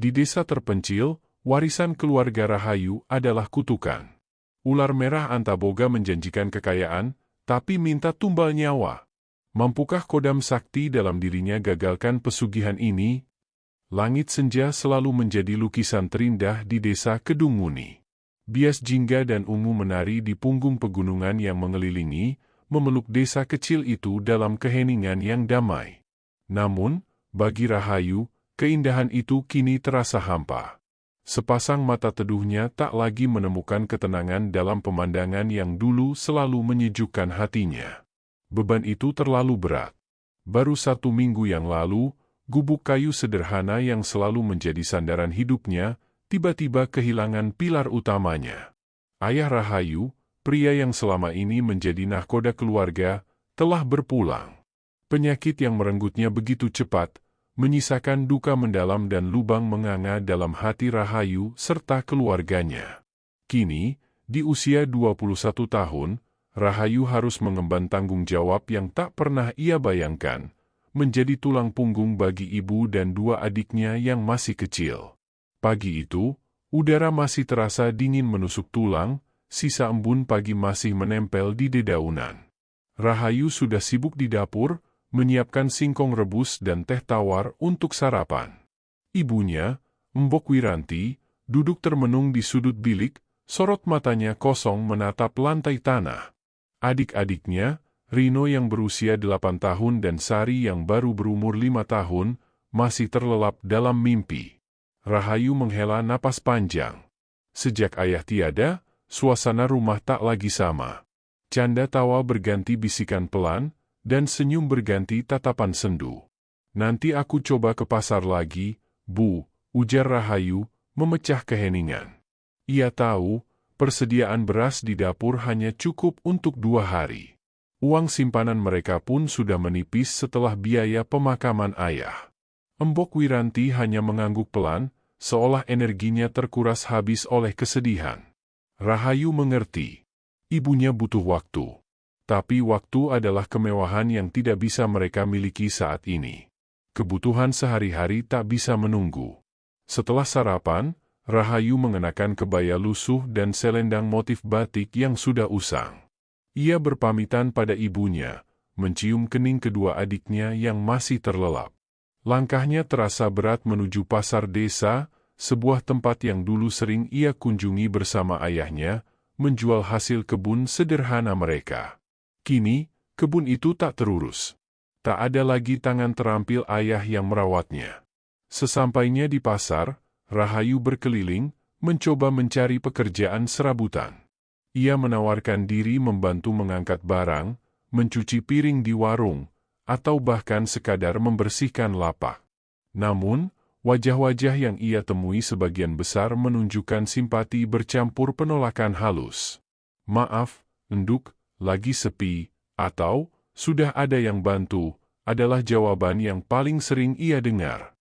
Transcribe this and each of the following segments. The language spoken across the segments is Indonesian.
Di desa terpencil, warisan keluarga Rahayu adalah kutukan. Ular merah Antaboga menjanjikan kekayaan, tapi minta tumbal nyawa. Mampukah kodam sakti dalam dirinya gagalkan pesugihan ini? Langit senja selalu menjadi lukisan terindah di desa Kedung Muni. Bias jingga dan ungu menari di punggung pegunungan yang mengelilingi, memeluk desa kecil itu dalam keheningan yang damai. Namun, bagi Rahayu, keindahan itu kini terasa hampa. Sepasang mata teduhnya tak lagi menemukan ketenangan dalam pemandangan yang dulu selalu menyejukkan hatinya. Beban itu terlalu berat. Baru 1 minggu yang lalu, gubuk kayu sederhana yang selalu menjadi sandaran hidupnya, tiba-tiba kehilangan pilar utamanya. Ayah Rahayu, pria yang selama ini menjadi nahkoda keluarga, telah berpulang. Penyakit yang merenggutnya begitu cepat, menyisakan duka mendalam dan lubang menganga dalam hati Rahayu serta keluarganya. Kini, di usia 21 tahun, Rahayu harus mengemban tanggung jawab yang tak pernah ia bayangkan, menjadi tulang punggung bagi ibu dan 2 adiknya yang masih kecil. Pagi itu, udara masih terasa dingin menusuk tulang, sisa embun pagi masih menempel di dedaunan. Rahayu sudah sibuk di dapur, menyiapkan singkong rebus dan teh tawar untuk sarapan. Ibunya, Mbok Wiranti, duduk termenung di sudut bilik, sorot matanya kosong menatap lantai tanah. Adik-adiknya, Rino yang berusia 8 tahun dan Sari yang baru berumur 5 tahun, masih terlelap dalam mimpi. Rahayu menghela napas panjang. Sejak ayah tiada, suasana rumah tak lagi sama. Canda tawa berganti bisikan pelan, dan senyum berganti tatapan sendu. "Nanti aku coba ke pasar lagi, Bu," ujar Rahayu, memecah keheningan. Ia tahu, persediaan beras di dapur hanya cukup untuk 2 hari. Uang simpanan mereka pun sudah menipis setelah biaya pemakaman ayah. Mbok Wiranti hanya mengangguk pelan, seolah energinya terkuras habis oleh kesedihan. Rahayu mengerti. Ibunya butuh waktu. Tapi waktu adalah kemewahan yang tidak bisa mereka miliki saat ini. Kebutuhan sehari-hari tak bisa menunggu. Setelah sarapan, Rahayu mengenakan kebaya lusuh dan selendang motif batik yang sudah usang. Ia berpamitan pada ibunya, mencium kening kedua adiknya yang masih terlelap. Langkahnya terasa berat menuju pasar desa, sebuah tempat yang dulu sering ia kunjungi bersama ayahnya, menjual hasil kebun sederhana mereka. Kini, kebun itu tak terurus. Tak ada lagi tangan terampil ayah yang merawatnya. Sesampainya di pasar, Rahayu berkeliling, mencoba mencari pekerjaan serabutan. Ia menawarkan diri membantu mengangkat barang, mencuci piring di warung, atau bahkan sekadar membersihkan lapak. Namun, wajah-wajah yang ia temui sebagian besar menunjukkan simpati bercampur penolakan halus. "Maaf, Nduk, lagi sepi," atau "sudah ada yang bantu," adalah jawaban yang paling sering ia dengar.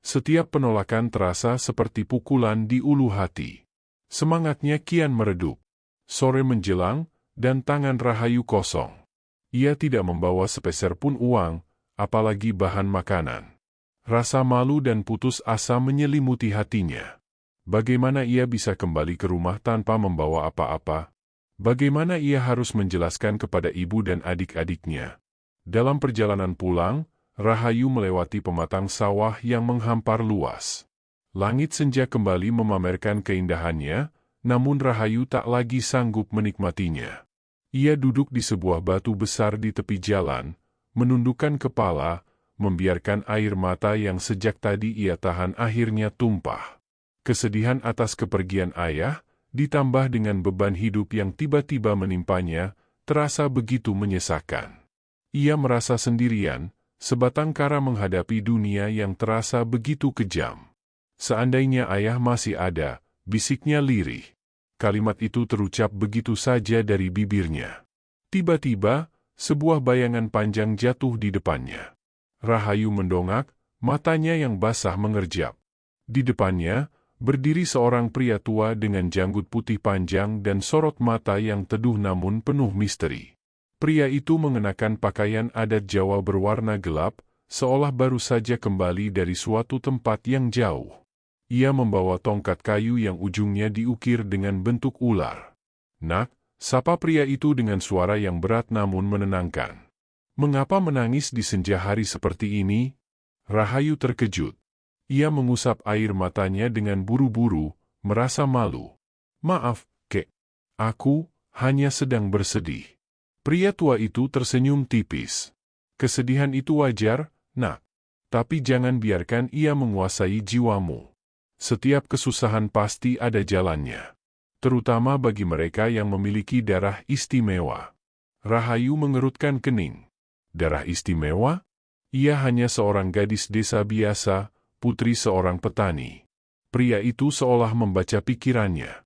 Setiap penolakan terasa seperti pukulan di ulu hati. Semangatnya kian meredup. Sore menjelang, dan tangan Rahayu kosong. Ia tidak membawa sepeser pun uang, apalagi bahan makanan. Rasa malu dan putus asa menyelimuti hatinya. Bagaimana ia bisa kembali ke rumah tanpa membawa apa-apa? Bagaimana ia harus menjelaskan kepada ibu dan adik-adiknya? Dalam perjalanan pulang, Rahayu melewati pematang sawah yang menghampar luas. Langit senja kembali memamerkan keindahannya, namun Rahayu tak lagi sanggup menikmatinya. Ia duduk di sebuah batu besar di tepi jalan, menundukkan kepala, membiarkan air mata yang sejak tadi ia tahan akhirnya tumpah. Kesedihan atas kepergian ayah, ditambah dengan beban hidup yang tiba-tiba menimpanya, terasa begitu menyesakan. Ia merasa sendirian, sebatang kara menghadapi dunia yang terasa begitu kejam. "Seandainya ayah masih ada," bisiknya lirih. Kalimat itu terucap begitu saja dari bibirnya. Tiba-tiba, sebuah bayangan panjang jatuh di depannya. Rahayu mendongak, matanya yang basah mengerjap. Di depannya, berdiri seorang pria tua dengan janggut putih panjang dan sorot mata yang teduh namun penuh misteri. Pria itu mengenakan pakaian adat Jawa berwarna gelap, seolah baru saja kembali dari suatu tempat yang jauh. Ia membawa tongkat kayu yang ujungnya diukir dengan bentuk ular. "Nak," sapa pria itu dengan suara yang berat namun menenangkan. "Mengapa menangis di senja hari seperti ini?" Rahayu terkejut. Ia mengusap air matanya dengan buru-buru, merasa malu. "Maaf, Kek. Aku hanya sedang bersedih." Pria tua itu tersenyum tipis. "Kesedihan itu wajar, Nak. Tapi jangan biarkan ia menguasai jiwamu. Setiap kesusahan pasti ada jalannya. Terutama bagi mereka yang memiliki darah istimewa." Rahayu mengerutkan kening. Darah istimewa? Ia hanya seorang gadis desa biasa, putri seorang petani. Pria itu seolah membaca pikirannya.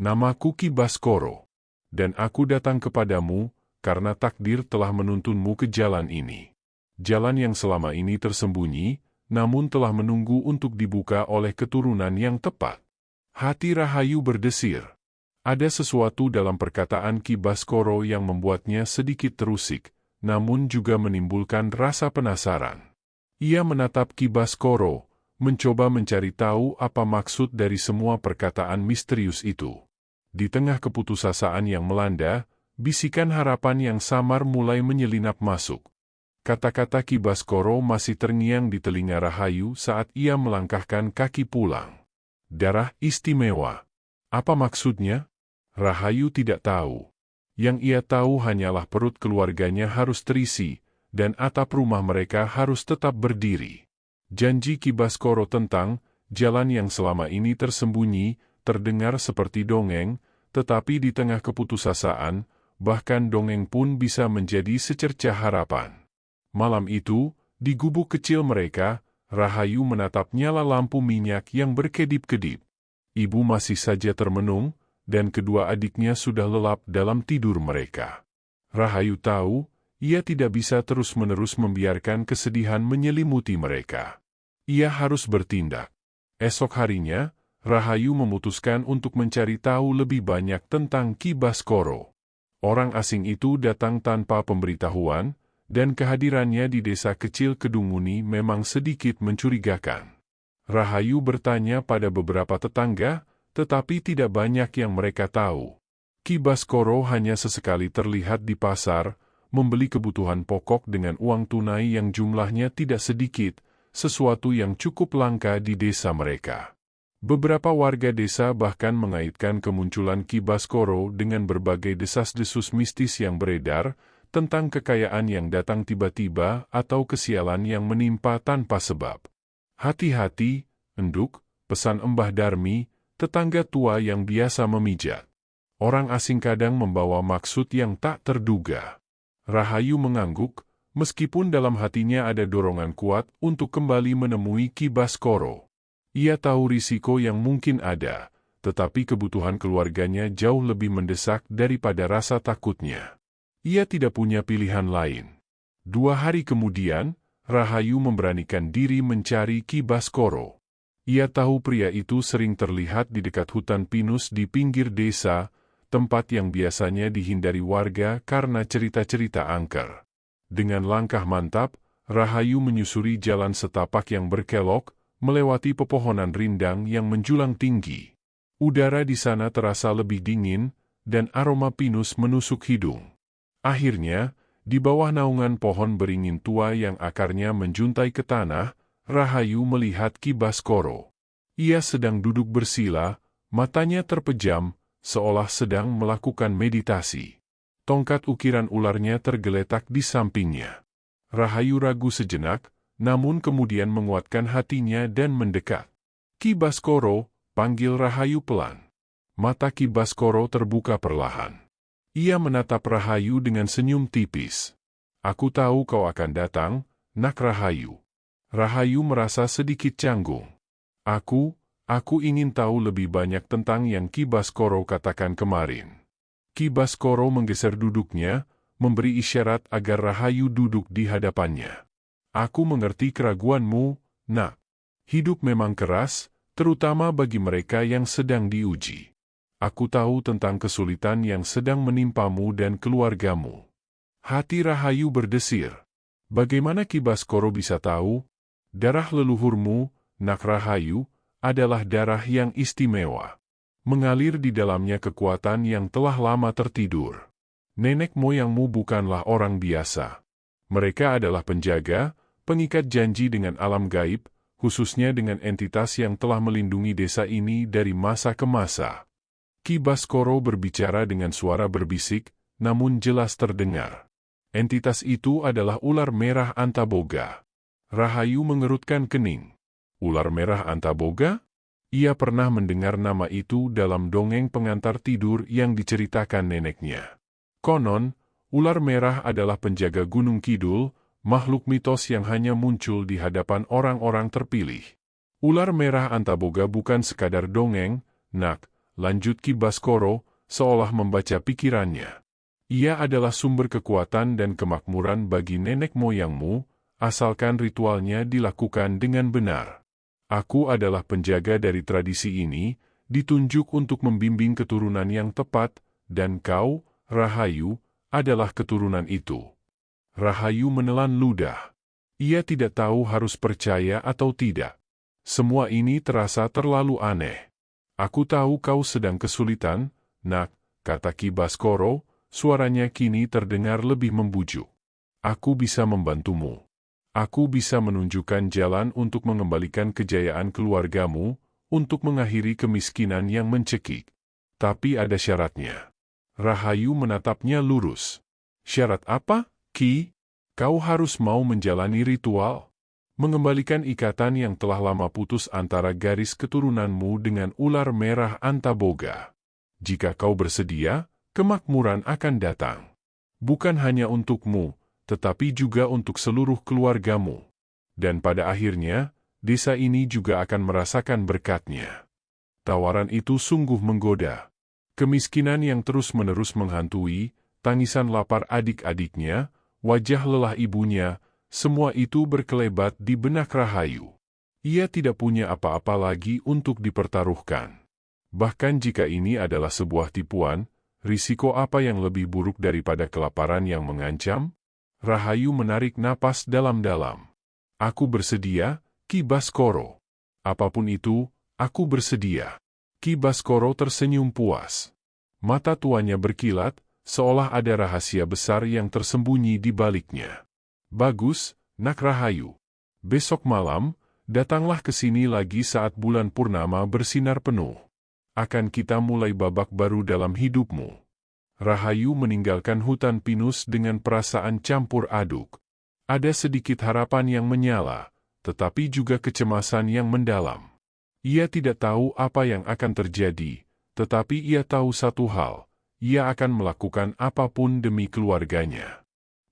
"Namaku Ki Baskoro. Dan aku datang kepadamu, karena takdir telah menuntunmu ke jalan ini. Jalan yang selama ini tersembunyi, namun telah menunggu untuk dibuka oleh keturunan yang tepat." Hati Rahayu berdesir. Ada sesuatu dalam perkataan Ki Baskoro yang membuatnya sedikit terusik, namun juga menimbulkan rasa penasaran. Ia menatap Ki Baskoro, mencoba mencari tahu apa maksud dari semua perkataan misterius itu. Di tengah keputusasaan yang melanda, bisikan harapan yang samar mulai menyelinap masuk. Kata-kata Ki Baskoro masih terngiang di telinga Rahayu saat ia melangkahkan kaki pulang. Darah istimewa. Apa maksudnya? Rahayu tidak tahu. Yang ia tahu hanyalah perut keluarganya harus terisi, dan atap rumah mereka harus tetap berdiri. Janji Ki Baskoro tentang jalan yang selama ini tersembunyi, terdengar seperti dongeng, tetapi di tengah keputusasaan, bahkan dongeng pun bisa menjadi secercah harapan. Malam itu, di gubuk kecil mereka, Rahayu menatap nyala lampu minyak yang berkedip-kedip. Ibu masih saja termenung, dan kedua adiknya sudah lelap dalam tidur mereka. Rahayu tahu, ia tidak bisa terus-menerus membiarkan kesedihan menyelimuti mereka. Ia harus bertindak. Esok harinya, Rahayu memutuskan untuk mencari tahu lebih banyak tentang Ki Baskoro. Orang asing itu datang tanpa pemberitahuan, dan kehadirannya di desa kecil Kedunguni memang sedikit mencurigakan. Rahayu bertanya pada beberapa tetangga, tetapi tidak banyak yang mereka tahu. Ki Baskoro hanya sesekali terlihat di pasar, membeli kebutuhan pokok dengan uang tunai yang jumlahnya tidak sedikit, sesuatu yang cukup langka di desa mereka. Beberapa warga desa bahkan mengaitkan kemunculan Ki Baskoro dengan berbagai desas-desus mistis yang beredar, tentang kekayaan yang datang tiba-tiba atau kesialan yang menimpa tanpa sebab. "Hati-hati, Enduk," pesan Mbah Darmi, tetangga tua yang biasa memijat. "Orang asing kadang membawa maksud yang tak terduga." Rahayu mengangguk, meskipun dalam hatinya ada dorongan kuat untuk kembali menemui Ki Baskoro. Ia tahu risiko yang mungkin ada, tetapi kebutuhan keluarganya jauh lebih mendesak daripada rasa takutnya. Ia tidak punya pilihan lain. 2 hari kemudian, Rahayu memberanikan diri mencari Ki Baskoro. Ia tahu pria itu sering terlihat di dekat hutan pinus di pinggir desa, tempat yang biasanya dihindari warga karena cerita-cerita angker. Dengan langkah mantap, Rahayu menyusuri jalan setapak yang berkelok, melewati pepohonan rindang yang menjulang tinggi. Udara di sana terasa lebih dingin, dan aroma pinus menusuk hidung. Akhirnya, di bawah naungan pohon beringin tua yang akarnya menjuntai ke tanah, Rahayu melihat Ki Baskoro. Ia sedang duduk bersila, matanya terpejam, seolah sedang melakukan meditasi. Tongkat ukiran ularnya tergeletak di sampingnya. Rahayu ragu sejenak, namun kemudian menguatkan hatinya dan mendekat. "Ki Baskoro," panggil Rahayu pelan. Mata Ki Baskoro terbuka perlahan. Ia menatap Rahayu dengan senyum tipis. "Aku tahu kau akan datang, Nak Rahayu." Rahayu merasa sedikit canggung. Aku ingin tahu lebih banyak tentang yang Ki Baskoro katakan kemarin." Ki Baskoro menggeser duduknya, memberi isyarat agar Rahayu duduk di hadapannya. "Aku mengerti keraguanmu, Nak. Hidup memang keras, terutama bagi mereka yang sedang diuji. Aku tahu tentang kesulitan yang sedang menimpamu dan keluargamu." Hati Rahayu berdesir. Bagaimana Ki Baskoro bisa tahu? "Darah leluhurmu, Nak Rahayu," adalah darah yang istimewa. Mengalir di dalamnya kekuatan yang telah lama tertidur. Nenek moyangmu bukanlah orang biasa. Mereka adalah penjaga, pengikat janji dengan alam gaib, khususnya dengan entitas yang telah melindungi desa ini dari masa ke masa. Ki Baskoro berbicara dengan suara berbisik, namun jelas terdengar. Entitas itu adalah ular merah Antaboga. Rahayu mengerutkan kening. Ular merah Antaboga? Ia pernah mendengar nama itu dalam dongeng pengantar tidur yang diceritakan neneknya. Konon, ular merah adalah penjaga Gunung Kidul, makhluk mitos yang hanya muncul di hadapan orang-orang terpilih. Ular merah Antaboga bukan sekadar dongeng, nak, lanjut Ki Baskoro, seolah membaca pikirannya. Ia adalah sumber kekuatan dan kemakmuran bagi nenek moyangmu, asalkan ritualnya dilakukan dengan benar. Aku adalah penjaga dari tradisi ini, ditunjuk untuk membimbing keturunan yang tepat, dan kau, Rahayu, adalah keturunan itu. Rahayu menelan ludah. Ia tidak tahu harus percaya atau tidak. Semua ini terasa terlalu aneh. Aku tahu kau sedang kesulitan, nak, kata Ki Baskoro, suaranya kini terdengar lebih membujuk. Aku bisa membantumu. Aku bisa menunjukkan jalan untuk mengembalikan kejayaan keluargamu, untuk mengakhiri kemiskinan yang mencekik. Tapi ada syaratnya. Rahayu menatapnya lurus. Syarat apa, Ki? Kau harus mau menjalani ritual. Mengembalikan ikatan yang telah lama putus antara garis keturunanmu dengan ular merah Antaboga. Jika kau bersedia, kemakmuran akan datang. Bukan hanya untukmu, tetapi juga untuk seluruh keluargamu. Dan pada akhirnya, desa ini juga akan merasakan berkatnya. Tawaran itu sungguh menggoda. Kemiskinan yang terus-menerus menghantui, tangisan lapar adik-adiknya, wajah lelah ibunya, semua itu berkelebat di benak Rahayu. Ia tidak punya apa-apa lagi untuk dipertaruhkan. Bahkan jika ini adalah sebuah tipuan, risiko apa yang lebih buruk daripada kelaparan yang mengancam? Rahayu menarik napas dalam-dalam. Aku bersedia, Ki Baskoro. Apapun itu, aku bersedia. Ki Baskoro tersenyum puas. Mata tuanya berkilat, seolah ada rahasia besar yang tersembunyi di baliknya. Bagus, nak Rahayu. Besok malam, datanglah ke sini lagi saat bulan purnama bersinar penuh. Akan kita mulai babak baru dalam hidupmu. Rahayu meninggalkan hutan pinus dengan perasaan campur aduk. Ada sedikit harapan yang menyala, tetapi juga kecemasan yang mendalam. Ia tidak tahu apa yang akan terjadi, tetapi ia tahu satu hal, ia akan melakukan apapun demi keluarganya.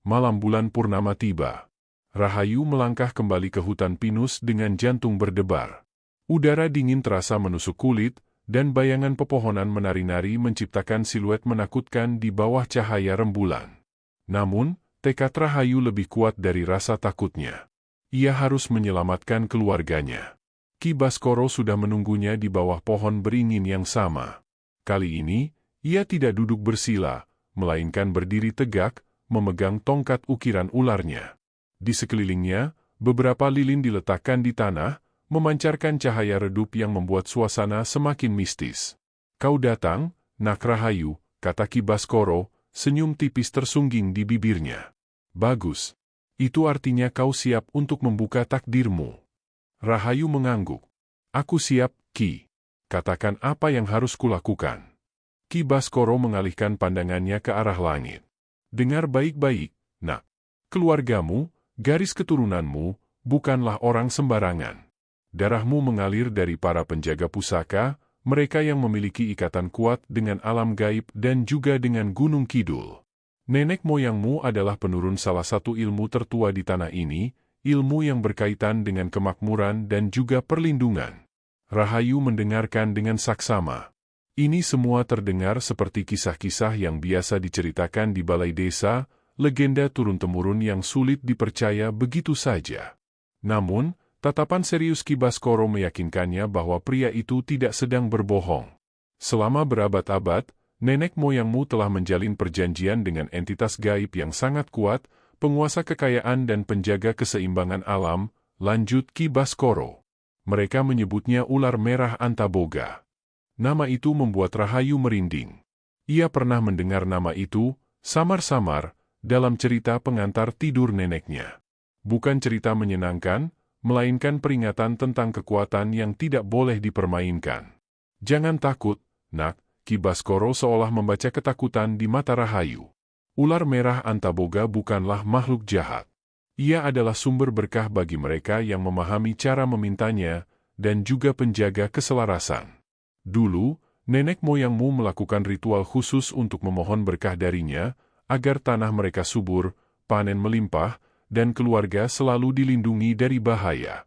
Malam bulan purnama tiba. Rahayu melangkah kembali ke hutan pinus dengan jantung berdebar. Udara dingin terasa menusuk kulit, dan bayangan pepohonan menari-nari menciptakan siluet menakutkan di bawah cahaya rembulan. Namun, tekad Rahayu lebih kuat dari rasa takutnya. Ia harus menyelamatkan keluarganya. Ki Baskoro sudah menunggunya di bawah pohon beringin yang sama. Kali ini, ia tidak duduk bersila, melainkan berdiri tegak, memegang tongkat ukiran ularnya. Di sekelilingnya, beberapa lilin diletakkan di tanah, memancarkan cahaya redup yang membuat suasana semakin mistis. Kau datang, nak Rahayu, kata Ki Baskoro, senyum tipis tersungging di bibirnya. Bagus. Itu artinya kau siap untuk membuka takdirmu. Rahayu mengangguk. Aku siap, Ki. Katakan apa yang harus kulakukan. Ki Baskoro mengalihkan pandangannya ke arah langit. Dengar baik-baik, nak. Keluargamu, garis keturunanmu, bukanlah orang sembarangan. Darahmu mengalir dari para penjaga pusaka, mereka yang memiliki ikatan kuat dengan alam gaib dan juga dengan Gunung Kidul. Nenek moyangmu adalah penurun salah satu ilmu tertua di tanah ini, ilmu yang berkaitan dengan kemakmuran dan juga perlindungan. Rahayu mendengarkan dengan saksama. Ini semua terdengar seperti kisah-kisah yang biasa diceritakan di balai desa, legenda turun-temurun yang sulit dipercaya begitu saja. Namun, tatapan serius Ki Baskoro meyakinkannya bahwa pria itu tidak sedang berbohong. Selama berabad-abad, nenek moyangmu telah menjalin perjanjian dengan entitas gaib yang sangat kuat, penguasa kekayaan dan penjaga keseimbangan alam, lanjut Ki Baskoro. Mereka menyebutnya ular merah Antaboga. Nama itu membuat Rahayu merinding. Ia pernah mendengar nama itu, samar-samar, dalam cerita pengantar tidur neneknya. Bukan cerita menyenangkan, melainkan peringatan tentang kekuatan yang tidak boleh dipermainkan. Jangan takut, nak, Ki Baskoro seolah membaca ketakutan di mata Rahayu. Ular merah Antaboga bukanlah makhluk jahat. Ia adalah sumber berkah bagi mereka yang memahami cara memintanya, dan juga penjaga keselarasan. Dulu, nenek moyangmu melakukan ritual khusus untuk memohon berkah darinya, agar tanah mereka subur, panen melimpah, dan keluarga selalu dilindungi dari bahaya.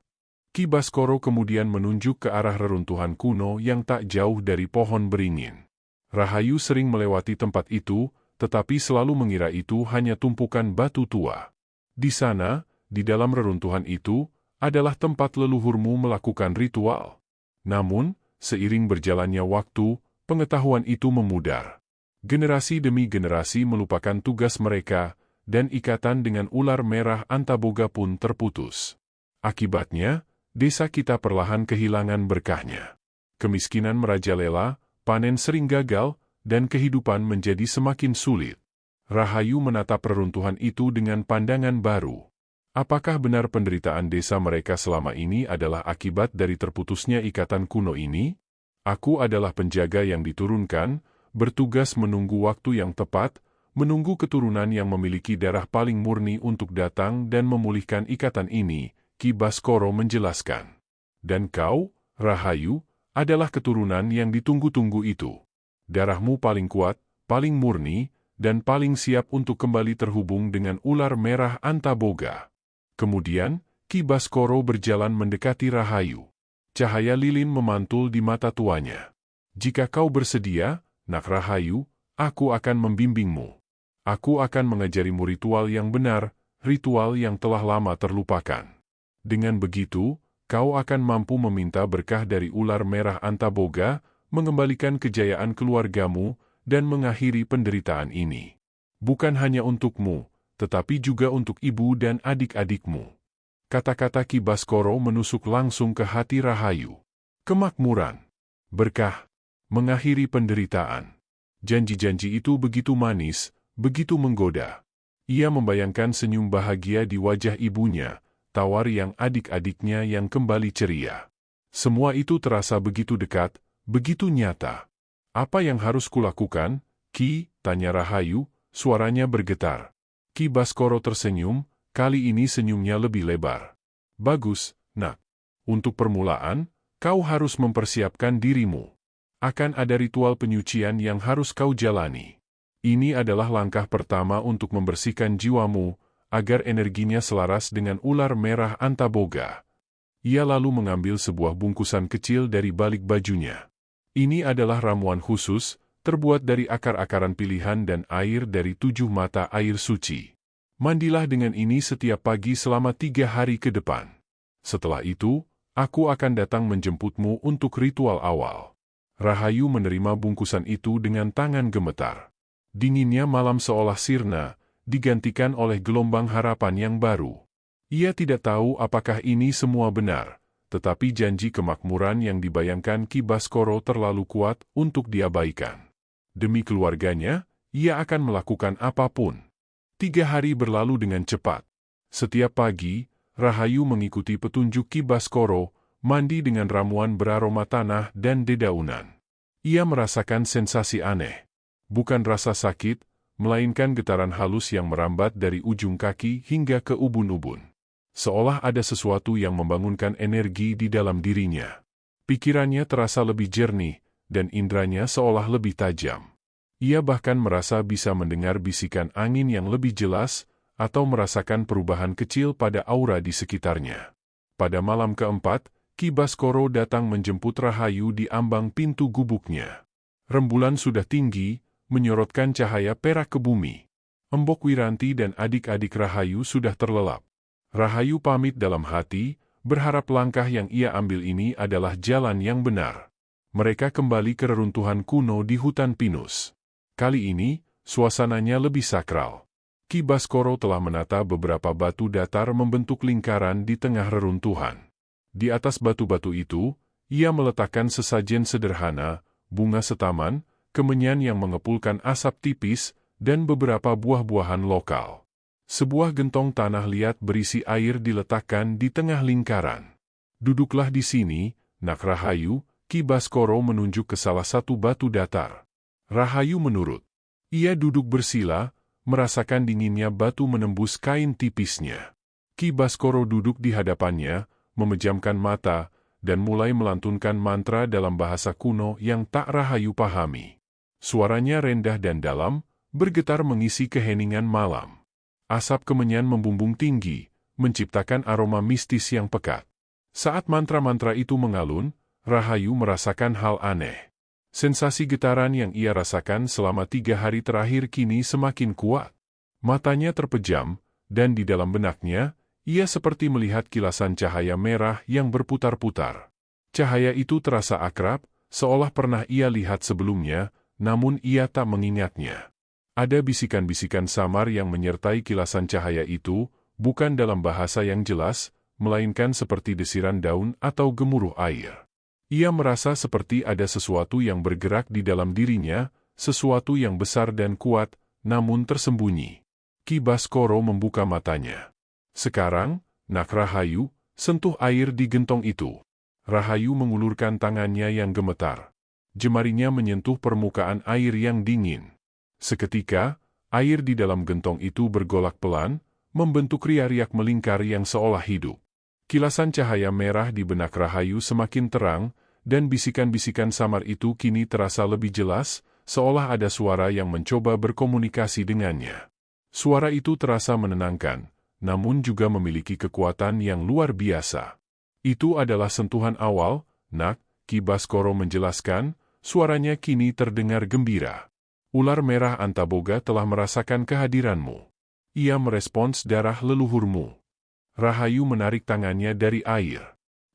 Ki Baskoro kemudian menunjuk ke arah reruntuhan kuno yang tak jauh dari pohon beringin. Rahayu sering melewati tempat itu, tetapi selalu mengira itu hanya tumpukan batu tua. Di sana, di dalam reruntuhan itu, adalah tempat leluhurmu melakukan ritual. Namun, seiring berjalannya waktu, pengetahuan itu memudar. Generasi demi generasi melupakan tugas mereka, dan ikatan dengan ular merah Antaboga pun terputus. Akibatnya, desa kita perlahan kehilangan berkahnya. Kemiskinan merajalela, panen sering gagal, dan kehidupan menjadi semakin sulit. Rahayu menatap reruntuhan itu dengan pandangan baru. Apakah benar penderitaan desa mereka selama ini adalah akibat dari terputusnya ikatan kuno ini? Aku adalah penjaga yang diturunkan, bertugas menunggu waktu yang tepat, menunggu keturunan yang memiliki darah paling murni untuk datang dan memulihkan ikatan ini, Ki Baskoro menjelaskan. Dan kau, Rahayu, adalah keturunan yang ditunggu-tunggu itu. Darahmu paling kuat, paling murni, dan paling siap untuk kembali terhubung dengan ular merah Antaboga. Kemudian, Ki Baskoro berjalan mendekati Rahayu. Cahaya lilin memantul di mata tuanya. Jika kau bersedia, nak Rahayu, aku akan membimbingmu. Aku akan mengajarimu ritual yang benar, ritual yang telah lama terlupakan. Dengan begitu, kau akan mampu meminta berkah dari ular merah Antaboga, mengembalikan kejayaan keluargamu, dan mengakhiri penderitaan ini. Bukan hanya untukmu, tetapi juga untuk ibu dan adik-adikmu. Kata-kata Ki Baskoro menusuk langsung ke hati Rahayu. Kemakmuran, berkah, mengakhiri penderitaan. Janji-janji itu begitu manis, begitu menggoda. Ia membayangkan senyum bahagia di wajah ibunya, tawar yang adik-adiknya yang kembali ceria. Semua itu terasa begitu dekat, begitu nyata. Apa yang harus kulakukan, Ki? Tanya Rahayu, suaranya bergetar. Ki Baskoro tersenyum, kali ini senyumnya lebih lebar. Bagus, nak. Untuk permulaan, kau harus mempersiapkan dirimu. Akan ada ritual penyucian yang harus kau jalani. Ini adalah langkah pertama untuk membersihkan jiwamu, agar energinya selaras dengan ular merah Antaboga. Ia lalu mengambil sebuah bungkusan kecil dari balik bajunya. Ini adalah ramuan khusus, terbuat dari akar-akaran pilihan dan air dari 7 mata air suci. Mandilah dengan ini setiap pagi selama 3 hari ke depan. Setelah itu, aku akan datang menjemputmu untuk ritual awal. Rahayu menerima bungkusan itu dengan tangan gemetar. Dinginnya malam seolah sirna, digantikan oleh gelombang harapan yang baru. Ia tidak tahu apakah ini semua benar, tetapi janji kemakmuran yang dibayangkan Ki Baskoro terlalu kuat untuk diabaikan. Demi keluarganya, ia akan melakukan apapun. 3 hari berlalu dengan cepat. Setiap pagi, Rahayu mengikuti petunjuk Ki Baskoro, mandi dengan ramuan beraroma tanah dan dedaunan. Ia merasakan sensasi aneh. Bukan rasa sakit, melainkan getaran halus yang merambat dari ujung kaki hingga ke ubun-ubun. Seolah ada sesuatu yang membangunkan energi di dalam dirinya. Pikirannya terasa lebih jernih, dan indranya seolah lebih tajam. Ia bahkan merasa bisa mendengar bisikan angin yang lebih jelas, atau merasakan perubahan kecil pada aura di sekitarnya. Pada malam keempat, Ki Baskoro datang menjemput Rahayu di ambang pintu gubuknya. Rembulan sudah tinggi, menyorotkan cahaya perak ke bumi. Embok Wiranti dan adik-adik Rahayu sudah terlelap. Rahayu pamit dalam hati, berharap langkah yang ia ambil ini adalah jalan yang benar. Mereka kembali ke reruntuhan kuno di hutan pinus. Kali ini, suasananya lebih sakral. Ki Baskoro telah menata beberapa batu datar membentuk lingkaran di tengah reruntuhan. Di atas batu-batu itu, ia meletakkan sesajen sederhana, bunga setaman, kemenyan yang mengepulkan asap tipis, dan beberapa buah-buahan lokal. Sebuah gentong tanah liat berisi air diletakkan di tengah lingkaran. "Duduklah di sini, Nak Rahayu," Ki Baskoro menunjuk ke salah satu batu datar. Rahayu menurut. Ia duduk bersila, merasakan dinginnya batu menembus kain tipisnya. Ki Baskoro duduk di hadapannya, memejamkan mata, dan mulai melantunkan mantra dalam bahasa kuno yang tak Rahayu pahami. Suaranya rendah dan dalam, bergetar mengisi keheningan malam. Asap kemenyan membumbung tinggi, menciptakan aroma mistis yang pekat. Saat mantra-mantra itu mengalun, Rahayu merasakan hal aneh. Sensasi getaran yang ia rasakan selama 3 hari terakhir kini semakin kuat. Matanya terpejam, dan di dalam benaknya, ia seperti melihat kilasan cahaya merah yang berputar-putar. Cahaya itu terasa akrab, seolah pernah ia lihat sebelumnya, namun ia tak mengingatnya. Ada bisikan-bisikan samar yang menyertai kilasan cahaya itu, bukan dalam bahasa yang jelas, melainkan seperti desiran daun atau gemuruh air. Ia merasa seperti ada sesuatu yang bergerak di dalam dirinya, sesuatu yang besar dan kuat, namun tersembunyi. Ki Baskoro membuka matanya. "Sekarang, Nak Rahayu, sentuh air di gentong itu." Rahayu mengulurkan tangannya yang gemetar. Jemarinya menyentuh permukaan air yang dingin. Seketika, air di dalam gentong itu bergolak pelan, membentuk riak-riak melingkar yang seolah hidup. Kilasan cahaya merah di benak Rahayu semakin terang, dan bisikan-bisikan samar itu kini terasa lebih jelas, seolah ada suara yang mencoba berkomunikasi dengannya. Suara itu terasa menenangkan, namun juga memiliki kekuatan yang luar biasa. "Itu adalah sentuhan awal, Nak," Ki Baskoro menjelaskan, suaranya kini terdengar gembira. "Ular merah Antaboga telah merasakan kehadiranmu. Ia merespons darah leluhurmu." Rahayu menarik tangannya dari air.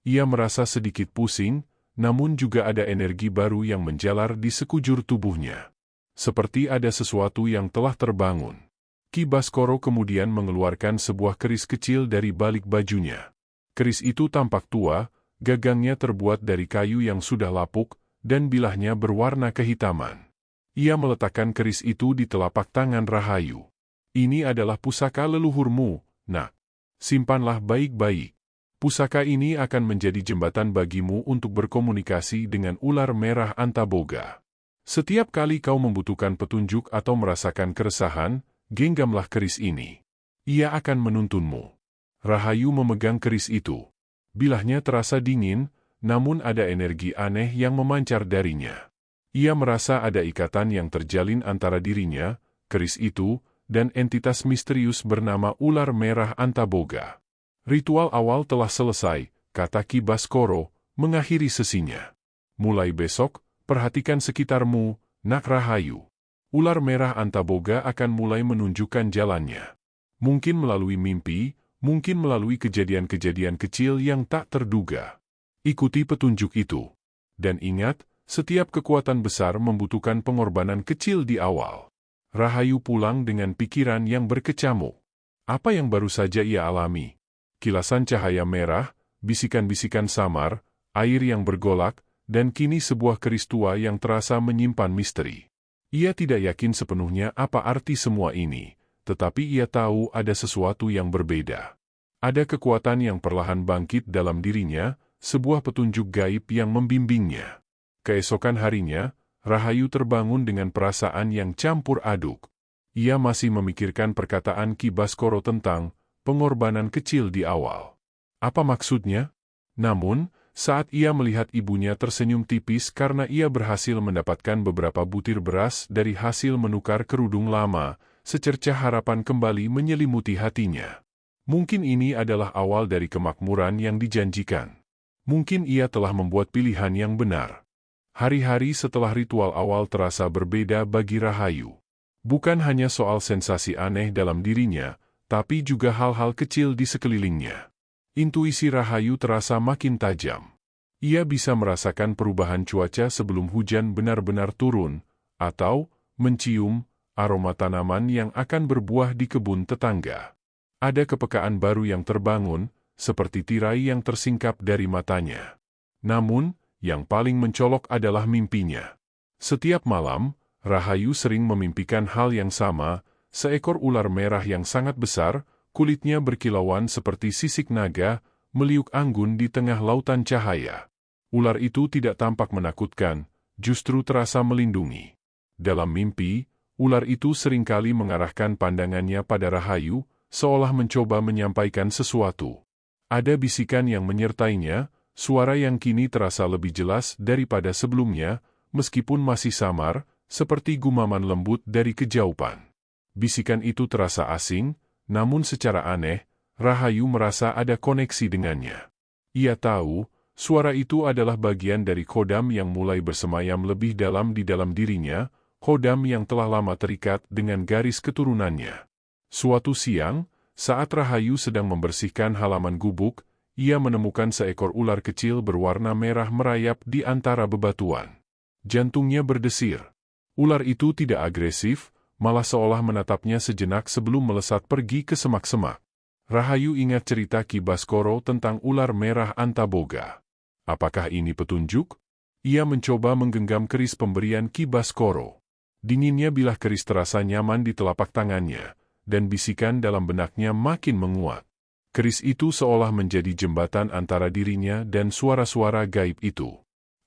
Ia merasa sedikit pusing, namun juga ada energi baru yang menjalar di sekujur tubuhnya. Seperti ada sesuatu yang telah terbangun. Ki Baskoro kemudian mengeluarkan sebuah keris kecil dari balik bajunya. Keris itu tampak tua, gagangnya terbuat dari kayu yang sudah lapuk, dan bilahnya berwarna kehitaman. Ia meletakkan keris itu di telapak tangan Rahayu. "Ini adalah pusaka leluhurmu, Nak. Simpanlah baik-baik. Pusaka ini akan menjadi jembatan bagimu untuk berkomunikasi dengan ular merah Antaboga. Setiap kali kau membutuhkan petunjuk atau merasakan keresahan, genggamlah keris ini. Ia akan menuntunmu." Rahayu memegang keris itu. Bilahnya terasa dingin, namun ada energi aneh yang memancar darinya. Ia merasa ada ikatan yang terjalin antara dirinya, keris itu, dan entitas misterius bernama ular merah Antaboga. "Ritual awal telah selesai," kata Ki Baskoro, mengakhiri sesinya. "Mulai besok, perhatikan sekitarmu, Nak Rahayu. Ular merah Antaboga akan mulai menunjukkan jalannya. Mungkin melalui mimpi, mungkin melalui kejadian-kejadian kecil yang tak terduga. Ikuti petunjuk itu. Dan ingat, setiap kekuatan besar membutuhkan pengorbanan kecil di awal." Rahayu pulang dengan pikiran yang berkecamuk. Apa yang baru saja ia alami? Kilasan cahaya merah, bisikan-bisikan samar, air yang bergolak, dan kini sebuah keris tua yang terasa menyimpan misteri. Ia tidak yakin sepenuhnya apa arti semua ini, tetapi ia tahu ada sesuatu yang berbeda. Ada kekuatan yang perlahan bangkit dalam dirinya, sebuah petunjuk gaib yang membimbingnya. Keesokan harinya, Rahayu terbangun dengan perasaan yang campur aduk. Ia masih memikirkan perkataan Ki Baskoro tentang pengorbanan kecil di awal. Apa maksudnya? Namun, saat ia melihat ibunya tersenyum tipis karena ia berhasil mendapatkan beberapa butir beras dari hasil menukar kerudung lama, secercah harapan kembali menyelimuti hatinya. Mungkin ini adalah awal dari kemakmuran yang dijanjikan. Mungkin ia telah membuat pilihan yang benar. Hari-hari setelah ritual awal terasa berbeda bagi Rahayu. Bukan hanya soal sensasi aneh dalam dirinya, tapi juga hal-hal kecil di sekelilingnya. Intuisi Rahayu terasa makin tajam. Ia bisa merasakan perubahan cuaca sebelum hujan benar-benar turun, atau mencium aroma tanaman yang akan berbuah di kebun tetangga. Ada kepekaan baru yang terbangun, seperti tirai yang tersingkap dari matanya. Namun, yang paling mencolok adalah mimpinya. Setiap malam, Rahayu sering memimpikan hal yang sama, seekor ular merah yang sangat besar, kulitnya berkilauan seperti sisik naga, meliuk anggun di tengah lautan cahaya. Ular itu tidak tampak menakutkan, justru terasa melindungi. Dalam mimpi, ular itu seringkali mengarahkan pandangannya pada Rahayu, seolah mencoba menyampaikan sesuatu. Ada bisikan yang menyertainya, suara yang kini terasa lebih jelas daripada sebelumnya, meskipun masih samar, seperti gumaman lembut dari kejauhan. Bisikan itu terasa asing, namun secara aneh, Rahayu merasa ada koneksi dengannya. Ia tahu, suara itu adalah bagian dari kodam yang mulai bersemayam lebih dalam di dalam dirinya, kodam yang telah lama terikat dengan garis keturunannya. Suatu siang, saat Rahayu sedang membersihkan halaman gubuk, ia menemukan seekor ular kecil berwarna merah merayap di antara bebatuan. Jantungnya berdesir. Ular itu tidak agresif, malah seolah menatapnya sejenak sebelum melesat pergi ke semak-semak. Rahayu ingat cerita Ki Baskoro tentang ular merah Antaboga. Apakah ini petunjuk? Ia mencoba menggenggam keris pemberian Ki Baskoro. Dinginnya bilah keris terasa nyaman di telapak tangannya, dan bisikan dalam benaknya makin menguat. Keris itu seolah menjadi jembatan antara dirinya dan suara-suara gaib itu.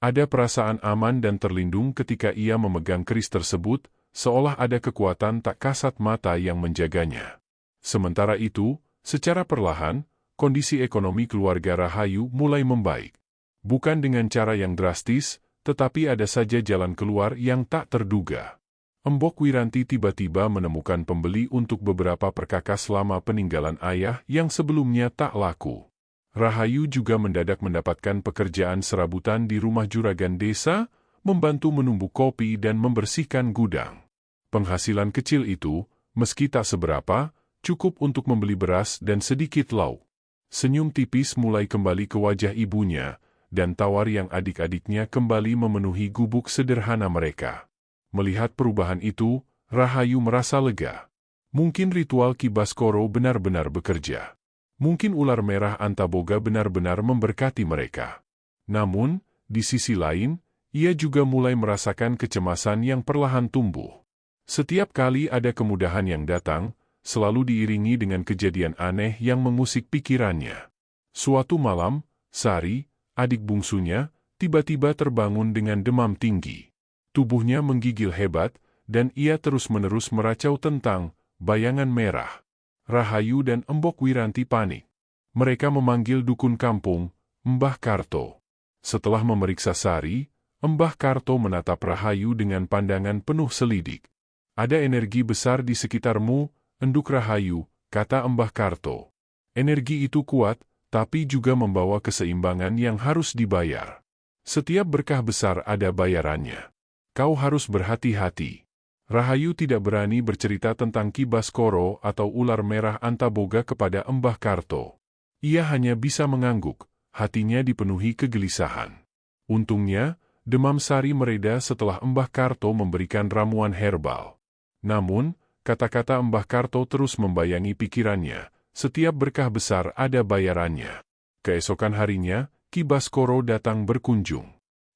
Ada perasaan aman dan terlindung ketika ia memegang keris tersebut, seolah ada kekuatan tak kasat mata yang menjaganya. Sementara itu, secara perlahan, kondisi ekonomi keluarga Rahayu mulai membaik. Bukan dengan cara yang drastis, tetapi ada saja jalan keluar yang tak terduga. Embok Wiranti tiba-tiba menemukan pembeli untuk beberapa perkakas lama peninggalan ayah yang sebelumnya tak laku. Rahayu juga mendadak mendapatkan pekerjaan serabutan di rumah juragan desa, membantu menumbuk kopi dan membersihkan gudang. Penghasilan kecil itu, meski tak seberapa, cukup untuk membeli beras dan sedikit lauk. Senyum tipis mulai kembali ke wajah ibunya, dan tawar yang adik-adiknya kembali memenuhi gubuk sederhana mereka. Melihat perubahan itu, Rahayu merasa lega. Mungkin ritual Ki Baskoro benar-benar bekerja. Mungkin ular merah Antaboga benar-benar memberkati mereka. Namun, di sisi lain, ia juga mulai merasakan kecemasan yang perlahan tumbuh. Setiap kali ada kemudahan yang datang, selalu diiringi dengan kejadian aneh yang mengusik pikirannya. Suatu malam, Sari, adik bungsunya, tiba-tiba terbangun dengan demam tinggi. Tubuhnya menggigil hebat, dan ia terus-menerus meracau tentang bayangan merah. Rahayu dan Embok Wiranti panik. Mereka memanggil dukun kampung, Mbah Karto. Setelah memeriksa Sari, Mbah Karto menatap Rahayu dengan pandangan penuh selidik. Ada energi besar di sekitarmu, enduk Rahayu, kata Mbah Karto. Energi itu kuat, tapi juga membawa keseimbangan yang harus dibayar. Setiap berkah besar ada bayarannya. Kau harus berhati-hati. Rahayu tidak berani bercerita tentang Ki Baskoro atau ular merah Antaboga kepada Mbah Karto. Ia hanya bisa mengangguk, hatinya dipenuhi kegelisahan. Untungnya, demam Sari mereda setelah Mbah Karto memberikan ramuan herbal. Namun, kata-kata Mbah Karto terus membayangi pikirannya, setiap berkah besar ada bayarannya. Keesokan harinya, Ki Baskoro datang berkunjung.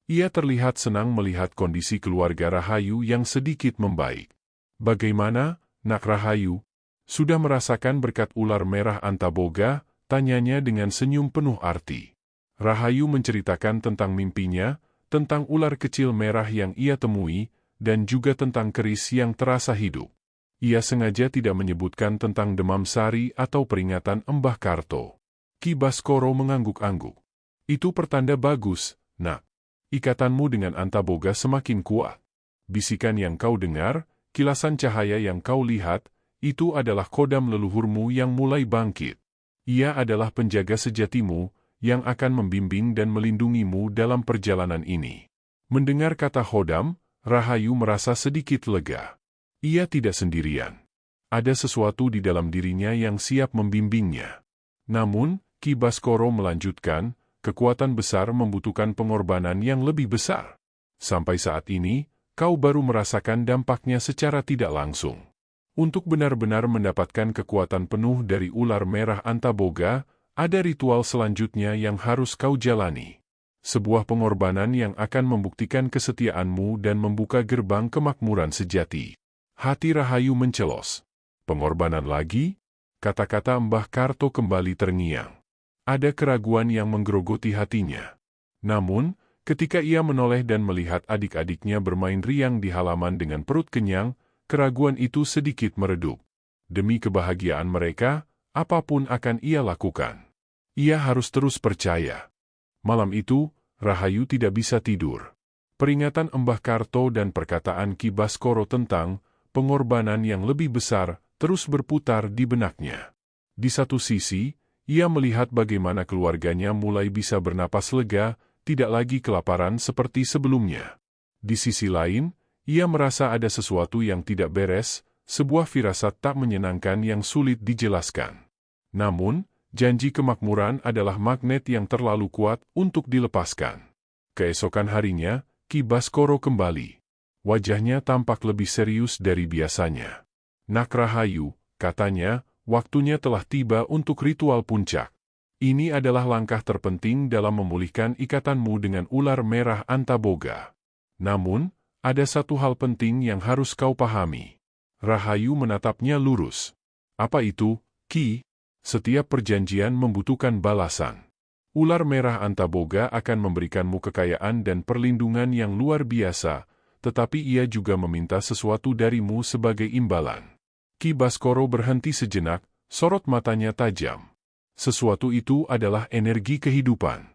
Ia terlihat senang melihat kondisi keluarga Rahayu yang sedikit membaik. Bagaimana, Nak Rahayu? Sudah merasakan berkat ular merah Antaboga? Tanyanya dengan senyum penuh arti. Rahayu menceritakan tentang mimpinya, tentang ular kecil merah yang ia temui, dan juga tentang keris yang terasa hidup. Ia sengaja tidak menyebutkan tentang demam Sari atau peringatan Mbah Karto. Ki Baskoro mengangguk-angguk. Itu pertanda bagus, Nak. Ikatanmu dengan Antaboga semakin kuat. Bisikan yang kau dengar, kilasan cahaya yang kau lihat, itu adalah kodam leluhurmu yang mulai bangkit. Ia adalah penjaga sejatimu, yang akan membimbing dan melindungimu dalam perjalanan ini. Mendengar kata kodam, Rahayu merasa sedikit lega. Ia tidak sendirian. Ada sesuatu di dalam dirinya yang siap membimbingnya. Namun, Ki Baskoro melanjutkan, kekuatan besar membutuhkan pengorbanan yang lebih besar. Sampai saat ini, kau baru merasakan dampaknya secara tidak langsung. Untuk benar-benar mendapatkan kekuatan penuh dari ular merah Antaboga, Ada ritual selanjutnya yang harus kau jalani. Sebuah pengorbanan yang akan membuktikan kesetiaanmu dan membuka gerbang kemakmuran sejati. Hati Rahayu mencelos. Pengorbanan lagi? Kata-kata Mbah Karto kembali terngiang. Ada keraguan yang menggerogoti hatinya. Namun, ketika ia menoleh dan melihat adik-adiknya bermain riang di halaman dengan perut kenyang, keraguan itu sedikit meredup. Demi kebahagiaan mereka, apapun akan ia lakukan. Ia harus terus percaya. Malam itu, Rahayu tidak bisa tidur. Peringatan Mbah Karto dan perkataan Ki Baskoro tentang pengorbanan yang lebih besar terus berputar di benaknya. Di satu sisi, ia melihat bagaimana keluarganya mulai bisa bernapas lega, tidak lagi kelaparan seperti sebelumnya. Di sisi lain, ia merasa ada sesuatu yang tidak beres, sebuah firasat tak menyenangkan yang sulit dijelaskan. Namun, janji kemakmuran adalah magnet yang terlalu kuat untuk dilepaskan. Keesokan harinya, Ki Baskoro kembali. Wajahnya tampak lebih serius dari biasanya. Nak Rahayu, katanya, waktunya telah tiba untuk ritual puncak. Ini adalah langkah terpenting dalam memulihkan ikatanmu dengan ular merah Antaboga. Namun, ada satu hal penting yang harus kau pahami. Rahayu menatapnya lurus. Apa itu, Ki? Setiap perjanjian membutuhkan balasan. Ular merah Antaboga akan memberikanmu kekayaan dan perlindungan yang luar biasa, tetapi ia juga meminta sesuatu darimu sebagai imbalan. Ki Baskoro berhenti sejenak, sorot matanya tajam. Sesuatu itu adalah energi kehidupan.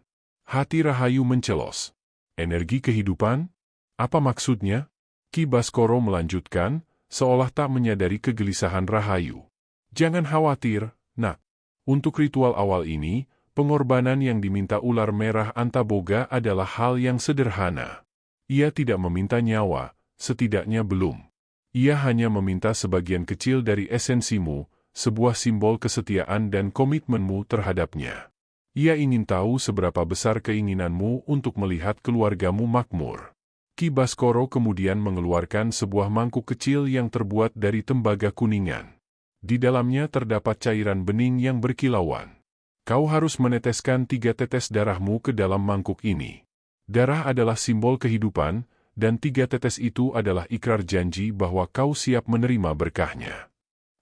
Hati Rahayu mencelos. Energi kehidupan? Apa maksudnya? Ki Baskoro melanjutkan, seolah tak menyadari kegelisahan Rahayu. Jangan khawatir, Nak. Untuk ritual awal ini, pengorbanan yang diminta ular merah Antaboga adalah hal yang sederhana. Ia tidak meminta nyawa, setidaknya belum. Ia hanya meminta sebagian kecil dari esensimu, sebuah simbol kesetiaan dan komitmenmu terhadapnya. Ia ingin tahu seberapa besar keinginanmu untuk melihat keluargamu makmur. Ki Baskoro kemudian mengeluarkan sebuah mangkuk kecil yang terbuat dari tembaga kuningan. Di dalamnya terdapat cairan bening yang berkilauan. Kau harus meneteskan 3 tetes darahmu ke dalam mangkuk ini. Darah adalah simbol kehidupan, dan 3 tetes itu adalah ikrar janji bahwa kau siap menerima berkahnya.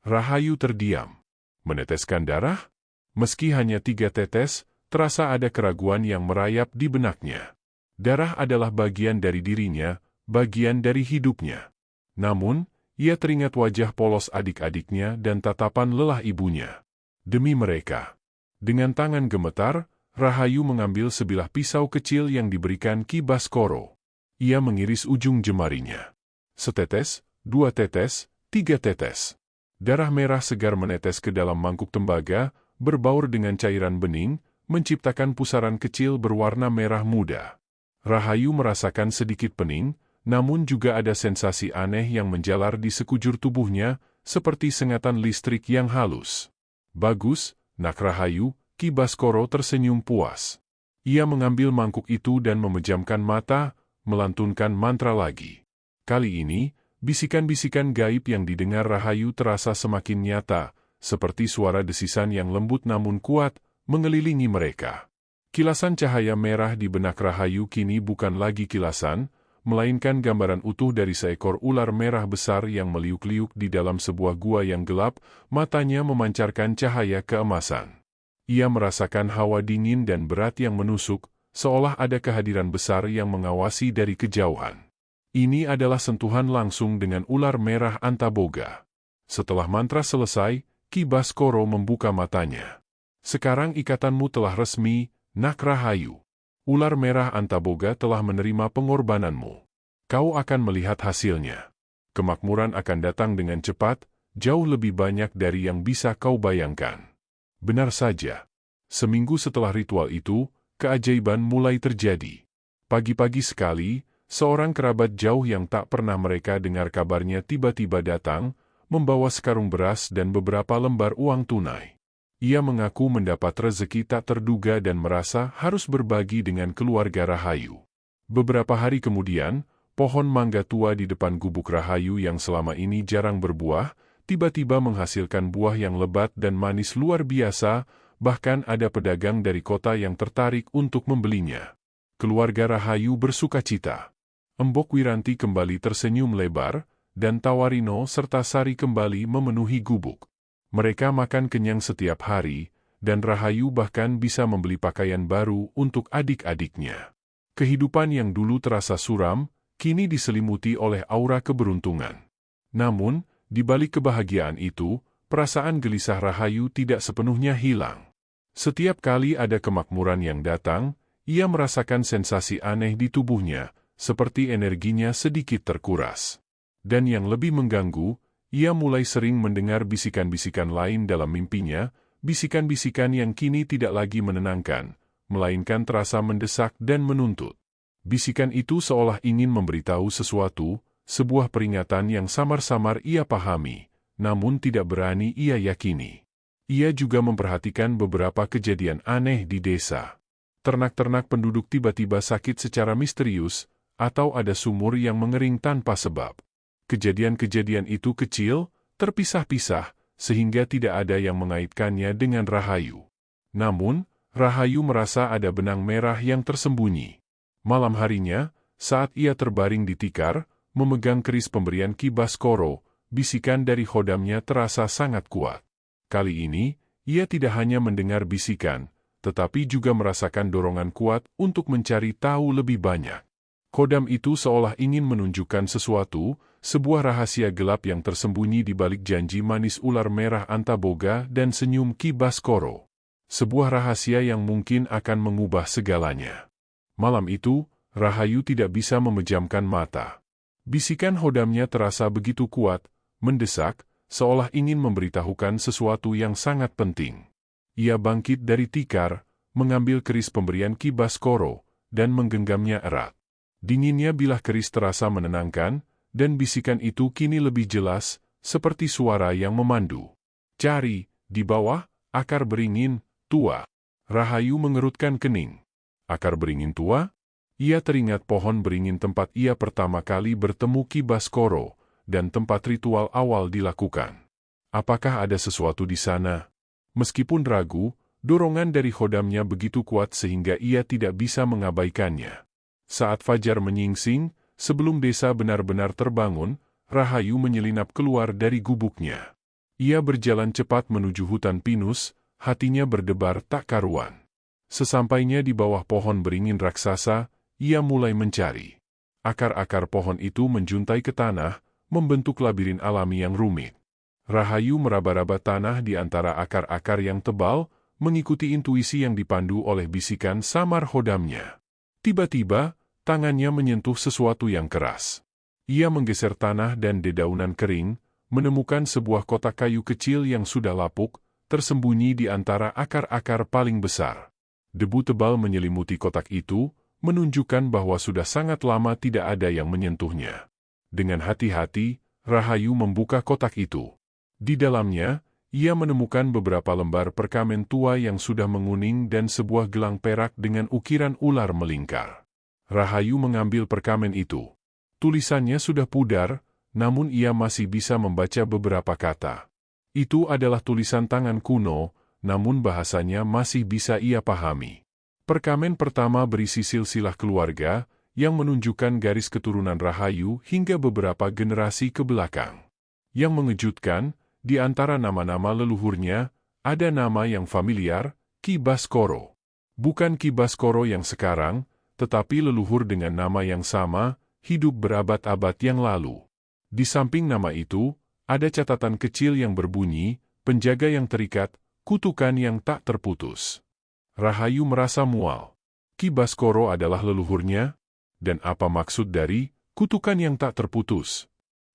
Rahayu terdiam. Meneteskan darah? Meski hanya 3 tetes, terasa ada keraguan yang merayap di benaknya. Darah adalah bagian dari dirinya, bagian dari hidupnya. Namun, ia teringat wajah polos adik-adiknya dan tatapan lelah ibunya. Demi mereka. Dengan tangan gemetar, Rahayu mengambil sebilah pisau kecil yang diberikan Ki Baskoro. Ia mengiris ujung jemarinya. Setetes, 2 tetes, 3 tetes. Darah merah segar menetes ke dalam mangkuk tembaga, berbaur dengan cairan bening, menciptakan pusaran kecil berwarna merah muda. Rahayu merasakan sedikit pening, namun juga ada sensasi aneh yang menjalar di sekujur tubuhnya, seperti sengatan listrik yang halus. Bagus, Nak Rahayu, Ki Baskoro tersenyum puas. Ia mengambil mangkuk itu dan memejamkan mata, melantunkan mantra lagi. Kali ini, bisikan-bisikan gaib yang didengar Rahayu terasa semakin nyata, seperti suara desisan yang lembut namun kuat, mengelilingi mereka. Kilasan cahaya merah di benak Rahayu kini bukan lagi kilasan, melainkan gambaran utuh dari seekor ular merah besar yang meliuk-liuk di dalam sebuah gua yang gelap, matanya memancarkan cahaya keemasan. Ia merasakan hawa dingin dan berat yang menusuk, seolah ada kehadiran besar yang mengawasi dari kejauhan. Ini adalah sentuhan langsung dengan ular merah Antaboga. Setelah mantra selesai, Ki Baskoro membuka matanya. Sekarang ikatanmu telah resmi, Nak Rahayu. Ular merah Antaboga telah menerima pengorbananmu. Kau akan melihat hasilnya. Kemakmuran akan datang dengan cepat, jauh lebih banyak dari yang bisa kau bayangkan. Benar saja. Seminggu setelah ritual itu, keajaiban mulai terjadi. Pagi-pagi sekali, seorang kerabat jauh yang tak pernah mereka dengar kabarnya tiba-tiba datang, membawa sekarung beras dan beberapa lembar uang tunai. Ia mengaku mendapat rezeki tak terduga dan merasa harus berbagi dengan keluarga Rahayu. Beberapa hari kemudian, pohon mangga tua di depan gubuk Rahayu yang selama ini jarang berbuah, tiba-tiba menghasilkan buah yang lebat dan manis luar biasa, Bahkan ada pedagang dari kota yang tertarik untuk membelinya. Keluarga Rahayu bersukacita. Embok Wiranti kembali tersenyum lebar, dan Tawarino serta Sari kembali memenuhi gubuk. Mereka makan kenyang setiap hari, dan Rahayu bahkan bisa membeli pakaian baru untuk adik-adiknya. Kehidupan yang dulu terasa suram, kini diselimuti oleh aura keberuntungan. Namun, di balik kebahagiaan itu, perasaan gelisah Rahayu tidak sepenuhnya hilang. Setiap kali ada kemakmuran yang datang, ia merasakan sensasi aneh di tubuhnya, seperti energinya sedikit terkuras. Dan yang lebih mengganggu, ia mulai sering mendengar bisikan-bisikan lain dalam mimpinya, bisikan-bisikan yang kini tidak lagi menenangkan, melainkan terasa mendesak dan menuntut. Bisikan itu seolah ingin memberitahu sesuatu, sebuah peringatan yang samar-samar ia pahami, namun tidak berani ia yakini. Ia juga memperhatikan beberapa kejadian aneh di desa. Ternak-ternak penduduk tiba-tiba sakit secara misterius, atau ada sumur yang mengering tanpa sebab. Kejadian-kejadian itu kecil, terpisah-pisah, sehingga tidak ada yang mengaitkannya dengan Rahayu. Namun, Rahayu merasa ada benang merah yang tersembunyi. Malam harinya, saat ia terbaring di tikar, memegang keris pemberian Ki Baskoro, bisikan dari khodamnya terasa sangat kuat. Kali ini, ia tidak hanya mendengar bisikan, tetapi juga merasakan dorongan kuat untuk mencari tahu lebih banyak. Khodam itu seolah ingin menunjukkan sesuatu, sebuah rahasia gelap yang tersembunyi di balik janji manis ular merah Antaboga dan senyum Ki Baskoro. Sebuah rahasia yang mungkin akan mengubah segalanya. Malam itu, Rahayu tidak bisa memejamkan mata. Bisikan khodamnya terasa begitu kuat, mendesak, seolah ingin memberitahukan sesuatu yang sangat penting. Ia bangkit dari tikar, mengambil keris pemberian Ki Baskoro, dan menggenggamnya erat. Dinginnya bilah keris terasa menenangkan, dan bisikan itu kini lebih jelas, seperti suara yang memandu. Cari, di bawah, akar beringin, tua. Rahayu mengerutkan kening. Akar beringin tua? Ia teringat pohon beringin tempat ia pertama kali bertemu Ki Baskoro, dan tempat ritual awal dilakukan. Apakah ada sesuatu di sana? Meskipun ragu, dorongan dari khodamnya begitu kuat sehingga ia tidak bisa mengabaikannya. Saat fajar menyingsing, sebelum desa benar-benar terbangun, Rahayu menyelinap keluar dari gubuknya. Ia berjalan cepat menuju hutan pinus, hatinya berdebar tak karuan. Sesampainya di bawah pohon beringin raksasa, ia mulai mencari. Akar-akar pohon itu menjuntai ke tanah, membentuk labirin alami yang rumit. Rahayu meraba-raba tanah di antara akar-akar yang tebal, mengikuti intuisi yang dipandu oleh bisikan samar khodamnya. Tiba-tiba, tangannya menyentuh sesuatu yang keras. Ia menggeser tanah dan dedaunan kering, menemukan sebuah kotak kayu kecil yang sudah lapuk, tersembunyi di antara akar-akar paling besar. Debu tebal menyelimuti kotak itu, menunjukkan bahwa sudah sangat lama tidak ada yang menyentuhnya. Dengan hati-hati, Rahayu membuka kotak itu. Di dalamnya, ia menemukan beberapa lembar perkamen tua yang sudah menguning dan sebuah gelang perak dengan ukiran ular melingkar. Rahayu mengambil perkamen itu. Tulisannya sudah pudar, namun ia masih bisa membaca beberapa kata. Itu adalah tulisan tangan kuno, namun bahasanya masih bisa ia pahami. Perkamen pertama berisi silsilah keluarga, yang menunjukkan garis keturunan Rahayu hingga beberapa generasi ke belakang. Yang mengejutkan, di antara nama-nama leluhurnya, ada nama yang familiar, Ki Baskoro. Bukan Ki Baskoro yang sekarang, tetapi leluhur dengan nama yang sama, hidup berabad-abad yang lalu. Di samping nama itu, ada catatan kecil yang berbunyi, penjaga yang terikat, kutukan yang tak terputus. Rahayu merasa mual. Ki Baskoro adalah leluhurnya? Dan apa maksud dari kutukan yang tak terputus?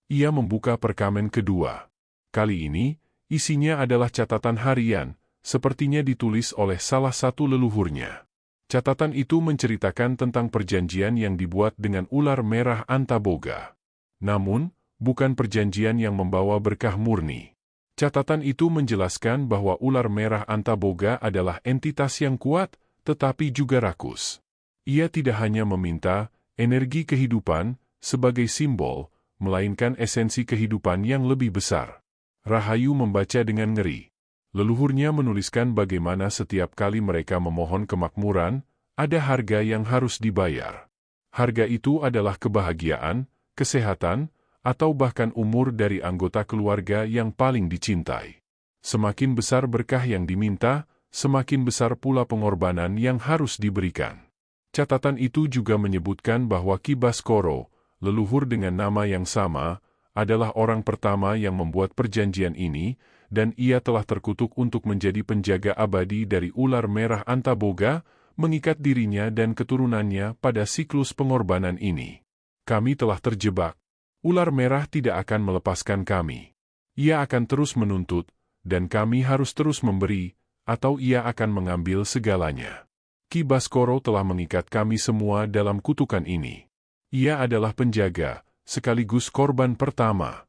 Ia membuka perkamen kedua. Kali ini, isinya adalah catatan harian, sepertinya ditulis oleh salah satu leluhurnya. Catatan itu menceritakan tentang perjanjian yang dibuat dengan ular merah Antaboga. Namun, bukan perjanjian yang membawa berkah murni. Catatan itu menjelaskan bahwa ular merah Antaboga adalah entitas yang kuat, tetapi juga rakus. Ia tidak hanya meminta energi kehidupan sebagai simbol, melainkan esensi kehidupan yang lebih besar. Rahayu membaca dengan ngeri. Leluhurnya menuliskan bagaimana setiap kali mereka memohon kemakmuran, ada harga yang harus dibayar. Harga itu adalah kebahagiaan, kesehatan, atau bahkan umur dari anggota keluarga yang paling dicintai. Semakin besar berkah yang diminta, semakin besar pula pengorbanan yang harus diberikan. Catatan itu juga menyebutkan bahwa Ki Baskoro, leluhur dengan nama yang sama, adalah orang pertama yang membuat perjanjian ini, dan ia telah terkutuk untuk menjadi penjaga abadi dari ular merah Antaboga, mengikat dirinya dan keturunannya pada siklus pengorbanan ini. Kami telah terjebak. Ular merah tidak akan melepaskan kami. Ia akan terus menuntut, dan kami harus terus memberi, atau ia akan mengambil segalanya. Ki Baskoro telah mengikat kami semua dalam kutukan ini. Ia adalah penjaga, sekaligus korban pertama.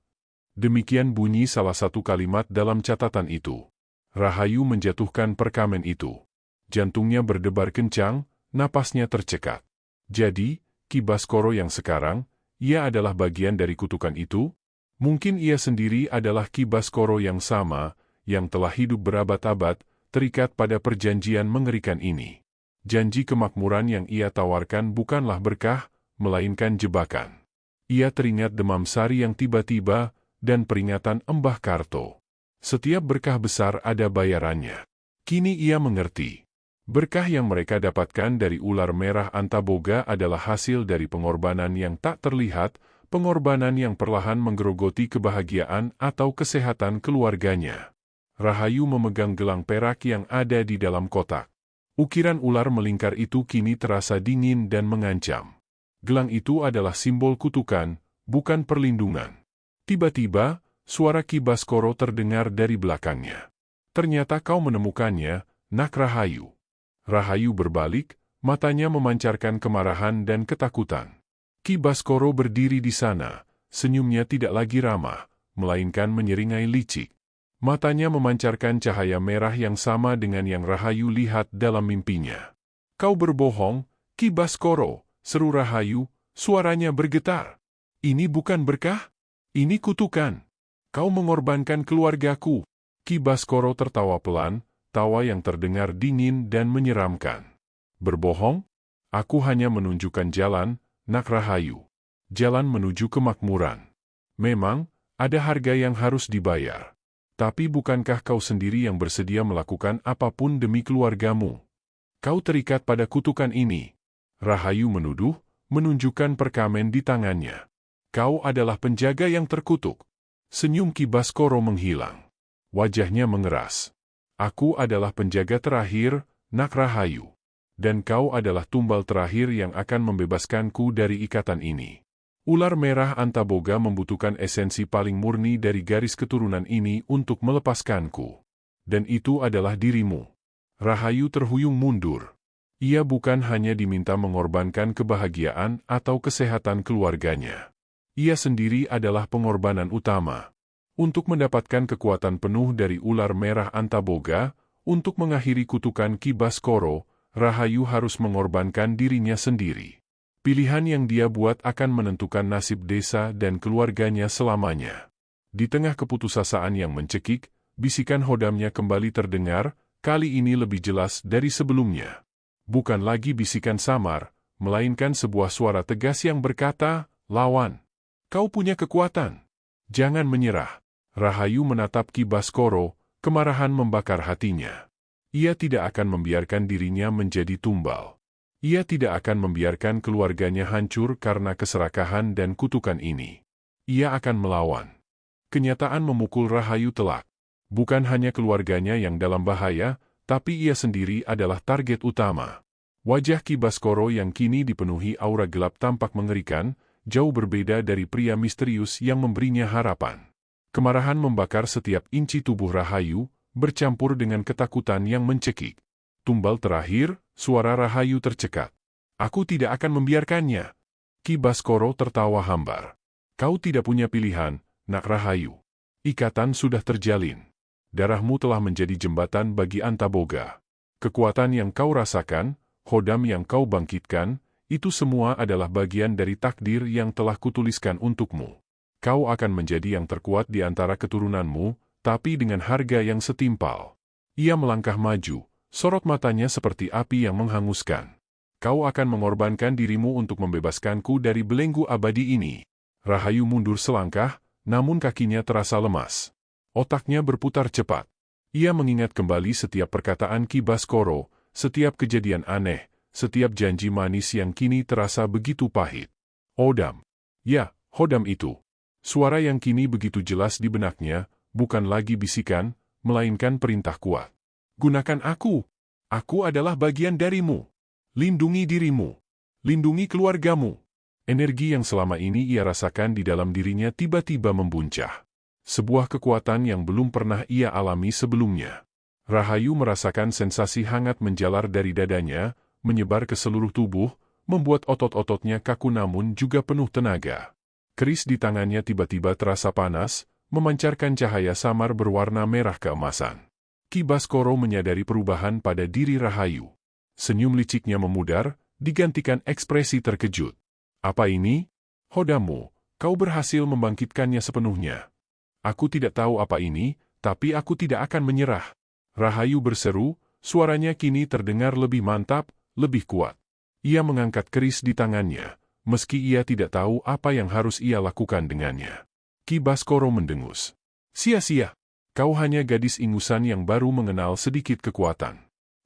Demikian bunyi salah satu kalimat dalam catatan itu. Rahayu menjatuhkan perkamen itu. Jantungnya berdebar kencang, napasnya tercekat. Jadi, Ki Baskoro yang sekarang, ia adalah bagian dari kutukan itu? Mungkin ia sendiri adalah Ki Baskoro yang sama, yang telah hidup berabad-abad, terikat pada perjanjian mengerikan ini. Janji kemakmuran yang ia tawarkan bukanlah berkah, melainkan jebakan. Ia teringat demam sari yang tiba-tiba, dan peringatan Embah Karto. Setiap berkah besar ada bayarannya. Kini ia mengerti. Berkah yang mereka dapatkan dari ular merah Antaboga adalah hasil dari pengorbanan yang tak terlihat, pengorbanan yang perlahan menggerogoti kebahagiaan atau kesehatan keluarganya. Rahayu memegang gelang perak yang ada di dalam kotak. Ukiran ular melingkar itu kini terasa dingin dan mengancam. Gelang itu adalah simbol kutukan, bukan perlindungan. Tiba-tiba, suara Ki Baskoro terdengar dari belakangnya. Ternyata kau menemukannya, Nak Rahayu. Rahayu berbalik, matanya memancarkan kemarahan dan ketakutan. Ki Baskoro berdiri di sana, senyumnya tidak lagi ramah, melainkan menyeringai licik. Matanya memancarkan cahaya merah yang sama dengan yang Rahayu lihat dalam mimpinya. Kau berbohong, Ki Baskoro, seru Rahayu, suaranya bergetar. Ini bukan berkah? Ini kutukan. Kau mengorbankan keluargaku. Ki Baskoro tertawa pelan, tawa yang terdengar dingin dan menyeramkan. Berbohong? Aku hanya menunjukkan jalan, Nak Rahayu. Jalan menuju kemakmuran. Memang, ada harga yang harus dibayar. Tapi bukankah kau sendiri yang bersedia melakukan apapun demi keluargamu? Kau terikat pada kutukan ini. Rahayu menuduh, menunjukkan perkamen di tangannya. Kau adalah penjaga yang terkutuk. Senyum Ki Baskoro menghilang. Wajahnya mengeras. Aku adalah penjaga terakhir, Nak Rahayu. Dan kau adalah tumbal terakhir yang akan membebaskanku dari ikatan ini. Ular merah Antaboga membutuhkan esensi paling murni dari garis keturunan ini untuk melepaskanku. Dan itu adalah dirimu. Rahayu terhuyung mundur. Ia bukan hanya diminta mengorbankan kebahagiaan atau kesehatan keluarganya. Ia sendiri adalah pengorbanan utama. Untuk mendapatkan kekuatan penuh dari ular merah Antaboga, untuk mengakhiri kutukan Ki Baskoro, Rahayu harus mengorbankan dirinya sendiri. Pilihan yang dia buat akan menentukan nasib desa dan keluarganya selamanya. Di tengah keputusasaan yang mencekik, bisikan hodamnya kembali terdengar, kali ini lebih jelas dari sebelumnya. Bukan lagi bisikan samar, melainkan sebuah suara tegas yang berkata, lawan. Kau punya kekuatan. Jangan menyerah. Rahayu menatap Ki Baskoro, kemarahan membakar hatinya. Ia tidak akan membiarkan dirinya menjadi tumbal. Ia tidak akan membiarkan keluarganya hancur karena keserakahan dan kutukan ini. Ia akan melawan. Kenyataan memukul Rahayu telak. Bukan hanya keluarganya yang dalam bahaya, tapi ia sendiri adalah target utama. Wajah Ki Baskoro yang kini dipenuhi aura gelap tampak mengerikan, jauh berbeda dari pria misterius yang memberinya harapan. Kemarahan membakar setiap inci tubuh Rahayu, bercampur dengan ketakutan yang mencekik. Tumbal terakhir, suara Rahayu tercekat. Aku tidak akan membiarkannya. Ki Baskoro tertawa hambar. Kau tidak punya pilihan, Nak Rahayu. Ikatan sudah terjalin. Darahmu telah menjadi jembatan bagi Antaboga. Kekuatan yang kau rasakan, hodam yang kau bangkitkan, itu semua adalah bagian dari takdir yang telah kutuliskan untukmu. Kau akan menjadi yang terkuat di antara keturunanmu, tapi dengan harga yang setimpal. Ia melangkah maju, sorot matanya seperti api yang menghanguskan. Kau akan mengorbankan dirimu untuk membebaskanku dari belenggu abadi ini. Rahayu mundur selangkah, namun kakinya terasa lemas. Otaknya berputar cepat. Ia mengingat kembali setiap perkataan Ki Baskoro, setiap kejadian aneh, setiap janji manis yang kini terasa begitu pahit. Hodam. Ya, Hodam itu. Suara yang kini begitu jelas di benaknya, bukan lagi bisikan, melainkan perintah kuat. Gunakan aku. Aku adalah bagian darimu. Lindungi dirimu. Lindungi keluargamu. Energi yang selama ini ia rasakan di dalam dirinya tiba-tiba membuncah. Sebuah kekuatan yang belum pernah ia alami sebelumnya. Rahayu merasakan sensasi hangat menjalar dari dadanya, menyebar ke seluruh tubuh, membuat otot-ototnya kaku namun juga penuh tenaga. Keris di tangannya tiba-tiba terasa panas, memancarkan cahaya samar berwarna merah keemasan. Ki Baskoro menyadari perubahan pada diri Rahayu. Senyum liciknya memudar, digantikan ekspresi terkejut. Apa ini? Hodamu, kau berhasil membangkitkannya sepenuhnya. Aku tidak tahu apa ini, tapi aku tidak akan menyerah. Rahayu berseru, suaranya kini terdengar lebih mantap, lebih kuat. Ia mengangkat keris di tangannya, meski ia tidak tahu apa yang harus ia lakukan dengannya. Ki Baskoro mendengus. Sia-sia. Kau hanya gadis ingusan yang baru mengenal sedikit kekuatan.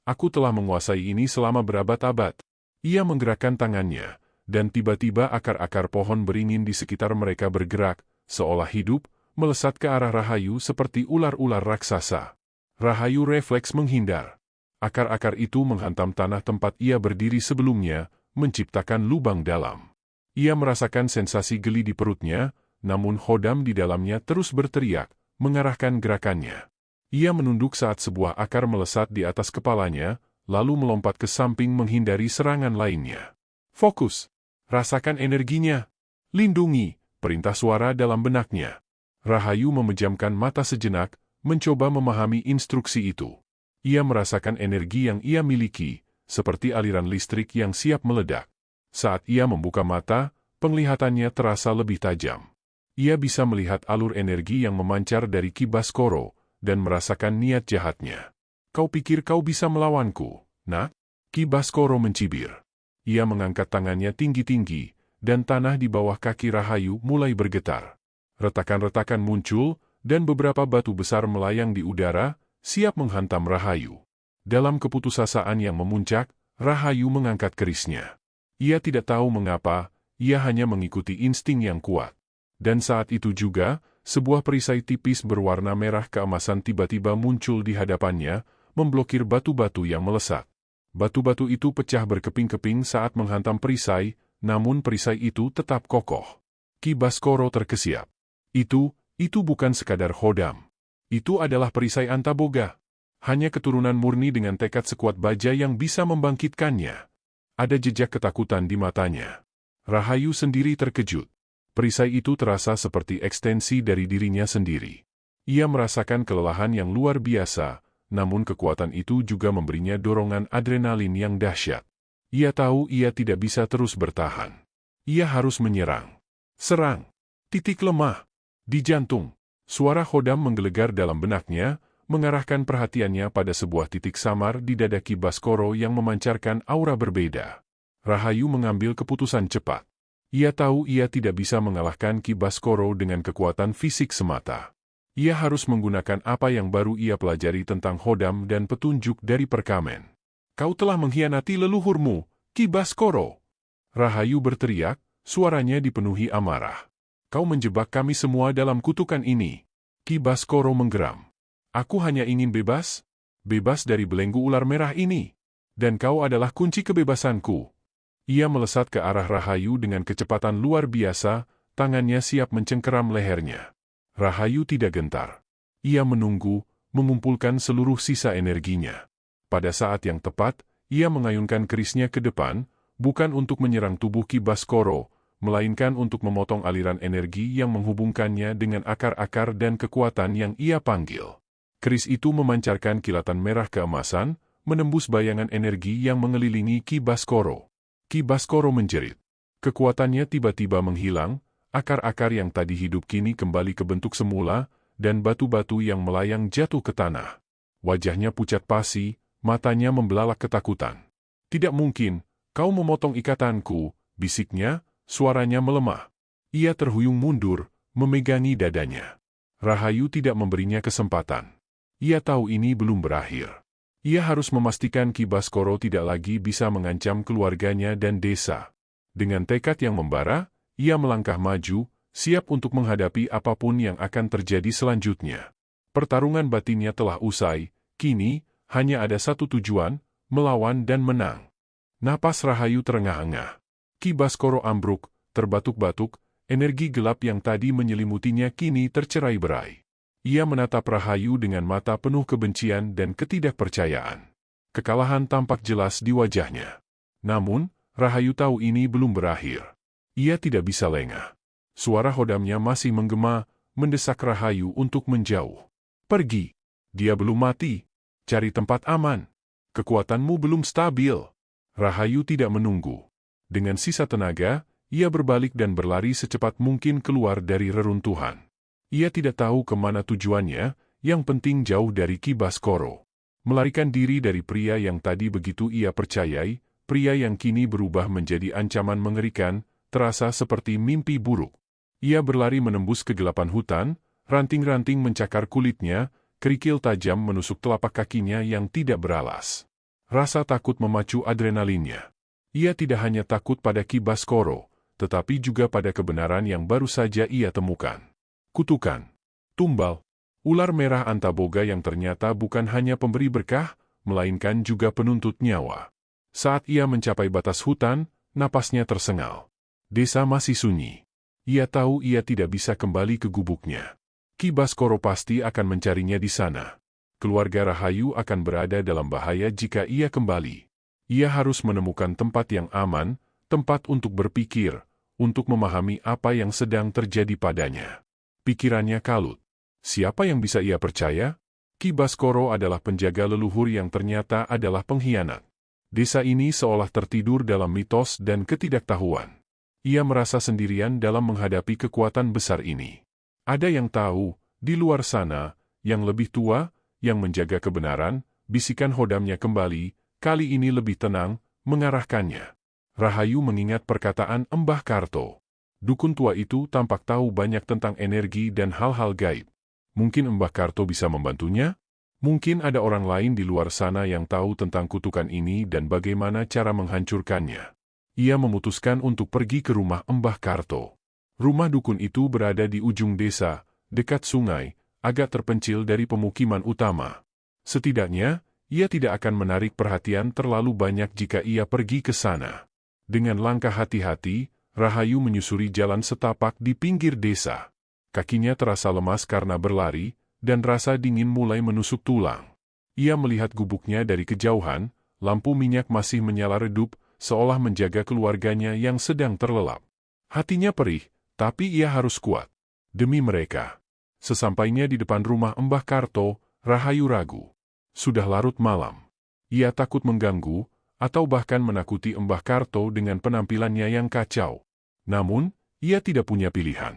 Aku telah menguasai ini selama berabad-abad. Ia menggerakkan tangannya, dan tiba-tiba akar-akar pohon beringin di sekitar mereka bergerak, seolah hidup, melesat ke arah Rahayu seperti ular-ular raksasa. Rahayu refleks menghindar. Akar-akar itu menghantam tanah tempat ia berdiri sebelumnya, menciptakan lubang dalam. Ia merasakan sensasi geli di perutnya, namun Hodam di dalamnya terus berteriak, mengarahkan gerakannya. Ia menunduk saat sebuah akar melesat di atas kepalanya, lalu melompat ke samping menghindari serangan lainnya. Fokus. Rasakan energinya. Lindungi, perintah suara dalam benaknya. Rahayu memejamkan mata sejenak, mencoba memahami instruksi itu. Ia merasakan energi yang ia miliki, seperti aliran listrik yang siap meledak. Saat ia membuka mata, penglihatannya terasa lebih tajam. Ia bisa melihat alur energi yang memancar dari Ki Baskoro, dan merasakan niat jahatnya. Kau pikir kau bisa melawanku, nak? Ki Baskoro mencibir. Ia mengangkat tangannya tinggi-tinggi, dan tanah di bawah kaki Rahayu mulai bergetar. Retakan-retakan muncul, dan beberapa batu besar melayang di udara, siap menghantam Rahayu. Dalam keputusasaan yang memuncak, Rahayu mengangkat kerisnya. Ia tidak tahu mengapa, ia hanya mengikuti insting yang kuat. Dan saat itu juga, sebuah perisai tipis berwarna merah keemasan tiba-tiba muncul di hadapannya, memblokir batu-batu yang melesat. Batu-batu itu pecah berkeping-keping saat menghantam perisai, namun perisai itu tetap kokoh. Ki Baskoro terkesiap. Itu bukan sekadar Hodam. Itu adalah perisai Antaboga. Hanya keturunan murni dengan tekad sekuat baja yang bisa membangkitkannya. Ada jejak ketakutan di matanya. Rahayu sendiri terkejut. Perisai itu terasa seperti ekstensi dari dirinya sendiri. Ia merasakan kelelahan yang luar biasa, namun kekuatan itu juga memberinya dorongan adrenalin yang dahsyat. Ia tahu ia tidak bisa terus bertahan. Ia harus menyerang. Serang. Titik lemah. Di jantung. Suara Hodam menggelegar dalam benaknya, mengarahkan perhatiannya pada sebuah titik samar di dada Ki Baskoro yang memancarkan aura berbeda. Rahayu mengambil keputusan cepat. Ia tahu ia tidak bisa mengalahkan Ki Baskoro dengan kekuatan fisik semata. Ia harus menggunakan apa yang baru ia pelajari tentang Hodam dan petunjuk dari perkamen. Kau telah mengkhianati leluhurmu, Ki Baskoro. Rahayu berteriak, suaranya dipenuhi amarah. Kau menjebak kami semua dalam kutukan ini. Ki Baskoro menggeram. Aku hanya ingin bebas. Bebas dari belenggu ular merah ini. Dan kau adalah kunci kebebasanku. Ia melesat ke arah Rahayu dengan kecepatan luar biasa, tangannya siap mencengkeram lehernya. Rahayu tidak gentar. Ia menunggu, mengumpulkan seluruh sisa energinya. Pada saat yang tepat, ia mengayunkan kerisnya ke depan, bukan untuk menyerang tubuh Ki Baskoro, melainkan untuk memotong aliran energi yang menghubungkannya dengan akar-akar dan kekuatan yang ia panggil. Keris itu memancarkan kilatan merah keemasan, menembus bayangan energi yang mengelilingi Ki Baskoro. Ki Baskoro menjerit. Kekuatannya tiba-tiba menghilang, akar-akar yang tadi hidup kini kembali ke bentuk semula, dan batu-batu yang melayang jatuh ke tanah. Wajahnya pucat pasi, matanya membelalak ketakutan. "Tidak mungkin, kau memotong ikatanku," bisiknya, suaranya melemah. Ia terhuyung mundur, memegangi dadanya. Rahayu tidak memberinya kesempatan. Ia tahu ini belum berakhir. Ia harus memastikan Ki Baskoro tidak lagi bisa mengancam keluarganya dan desa. Dengan tekad yang membara, ia melangkah maju, siap untuk menghadapi apapun yang akan terjadi selanjutnya. Pertarungan batinnya telah usai, kini, hanya ada satu tujuan, melawan dan menang. Napas Rahayu terengah-engah. Ki Baskoro ambruk, terbatuk-batuk, energi gelap yang tadi menyelimutinya kini tercerai-berai. Ia menatap Rahayu dengan mata penuh kebencian dan ketidakpercayaan. Kekalahan tampak jelas di wajahnya. Namun, Rahayu tahu ini belum berakhir. Ia tidak bisa lengah. Suara hodamnya masih menggema, mendesak Rahayu untuk menjauh. "Pergi. Dia belum mati. Cari tempat aman. Kekuatanmu belum stabil." Rahayu tidak menunggu. Dengan sisa tenaga, ia berbalik dan berlari secepat mungkin keluar dari reruntuhan. Ia tidak tahu kemana tujuannya, yang penting jauh dari Ki Baskoro. Melarikan diri dari pria yang tadi begitu ia percayai, pria yang kini berubah menjadi ancaman mengerikan, terasa seperti mimpi buruk. Ia berlari menembus kegelapan hutan, ranting-ranting mencakar kulitnya, kerikil tajam menusuk telapak kakinya yang tidak beralas. Rasa takut memacu adrenalinnya. Ia tidak hanya takut pada Ki Baskoro, tetapi juga pada kebenaran yang baru saja ia temukan. Kutukan. Tumbal. Ular merah Antaboga yang ternyata bukan hanya pemberi berkah, melainkan juga penuntut nyawa. Saat ia mencapai batas hutan, napasnya tersengal. Desa masih sunyi. Ia tahu ia tidak bisa kembali ke gubuknya. Ki Baskoro pasti akan mencarinya di sana. Keluarga Rahayu akan berada dalam bahaya jika ia kembali. Ia harus menemukan tempat yang aman, tempat untuk berpikir, untuk memahami apa yang sedang terjadi padanya. Pikirannya kalut. Siapa yang bisa ia percaya? Ki Baskoro adalah penjaga leluhur yang ternyata adalah pengkhianat. Desa ini seolah tertidur dalam mitos dan ketidaktahuan. Ia merasa sendirian dalam menghadapi kekuatan besar ini. Ada yang tahu, di luar sana, yang lebih tua, yang menjaga kebenaran, bisikan hodamnya kembali, kali ini lebih tenang, mengarahkannya. Rahayu mengingat perkataan Mbah Karto. Dukun tua itu tampak tahu banyak tentang energi dan hal-hal gaib. Mungkin Mbah Karto bisa membantunya? Mungkin ada orang lain di luar sana yang tahu tentang kutukan ini dan bagaimana cara menghancurkannya. Ia memutuskan untuk pergi ke rumah Mbah Karto. Rumah dukun itu berada di ujung desa, dekat sungai, agak terpencil dari pemukiman utama. Setidaknya, ia tidak akan menarik perhatian terlalu banyak jika ia pergi ke sana. Dengan langkah hati-hati, Rahayu menyusuri jalan setapak di pinggir desa. Kakinya terasa lemas karena berlari, dan rasa dingin mulai menusuk tulang. Ia melihat gubuknya dari kejauhan, lampu minyak masih menyala redup, seolah menjaga keluarganya yang sedang terlelap. Hatinya perih, tapi ia harus kuat. Demi mereka. Sesampainya di depan rumah Mbah Karto, Rahayu ragu. Sudah larut malam. Ia takut mengganggu, atau bahkan menakuti Mbah Karto dengan penampilannya yang kacau. Namun, ia tidak punya pilihan.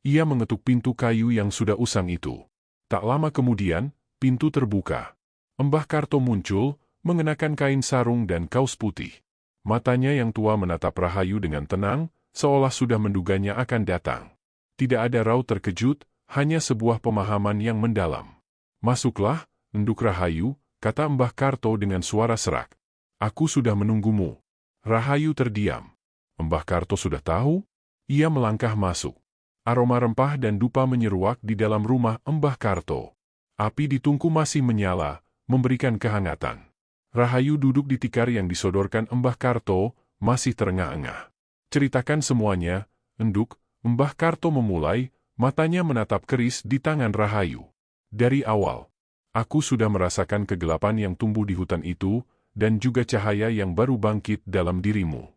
Ia mengetuk pintu kayu yang sudah usang itu. Tak lama kemudian, pintu terbuka. Mbah Karto muncul, mengenakan kain sarung dan kaos putih. Matanya yang tua menatap Rahayu dengan tenang, seolah sudah menduganya akan datang. Tidak ada raut terkejut, hanya sebuah pemahaman yang mendalam. "Masuklah, Nduk Rahayu," kata Mbah Karto dengan suara serak. "Aku sudah menunggumu." Rahayu terdiam. Mbah Karto sudah tahu? Ia melangkah masuk. Aroma rempah dan dupa menyeruak di dalam rumah Mbah Karto. Api di tungku masih menyala, memberikan kehangatan. Rahayu duduk di tikar yang disodorkan Mbah Karto, masih terengah-engah. "Ceritakan semuanya, Nduk," Mbah Karto memulai, matanya menatap keris di tangan Rahayu. "Dari awal, aku sudah merasakan kegelapan yang tumbuh di hutan itu, dan juga cahaya yang baru bangkit dalam dirimu."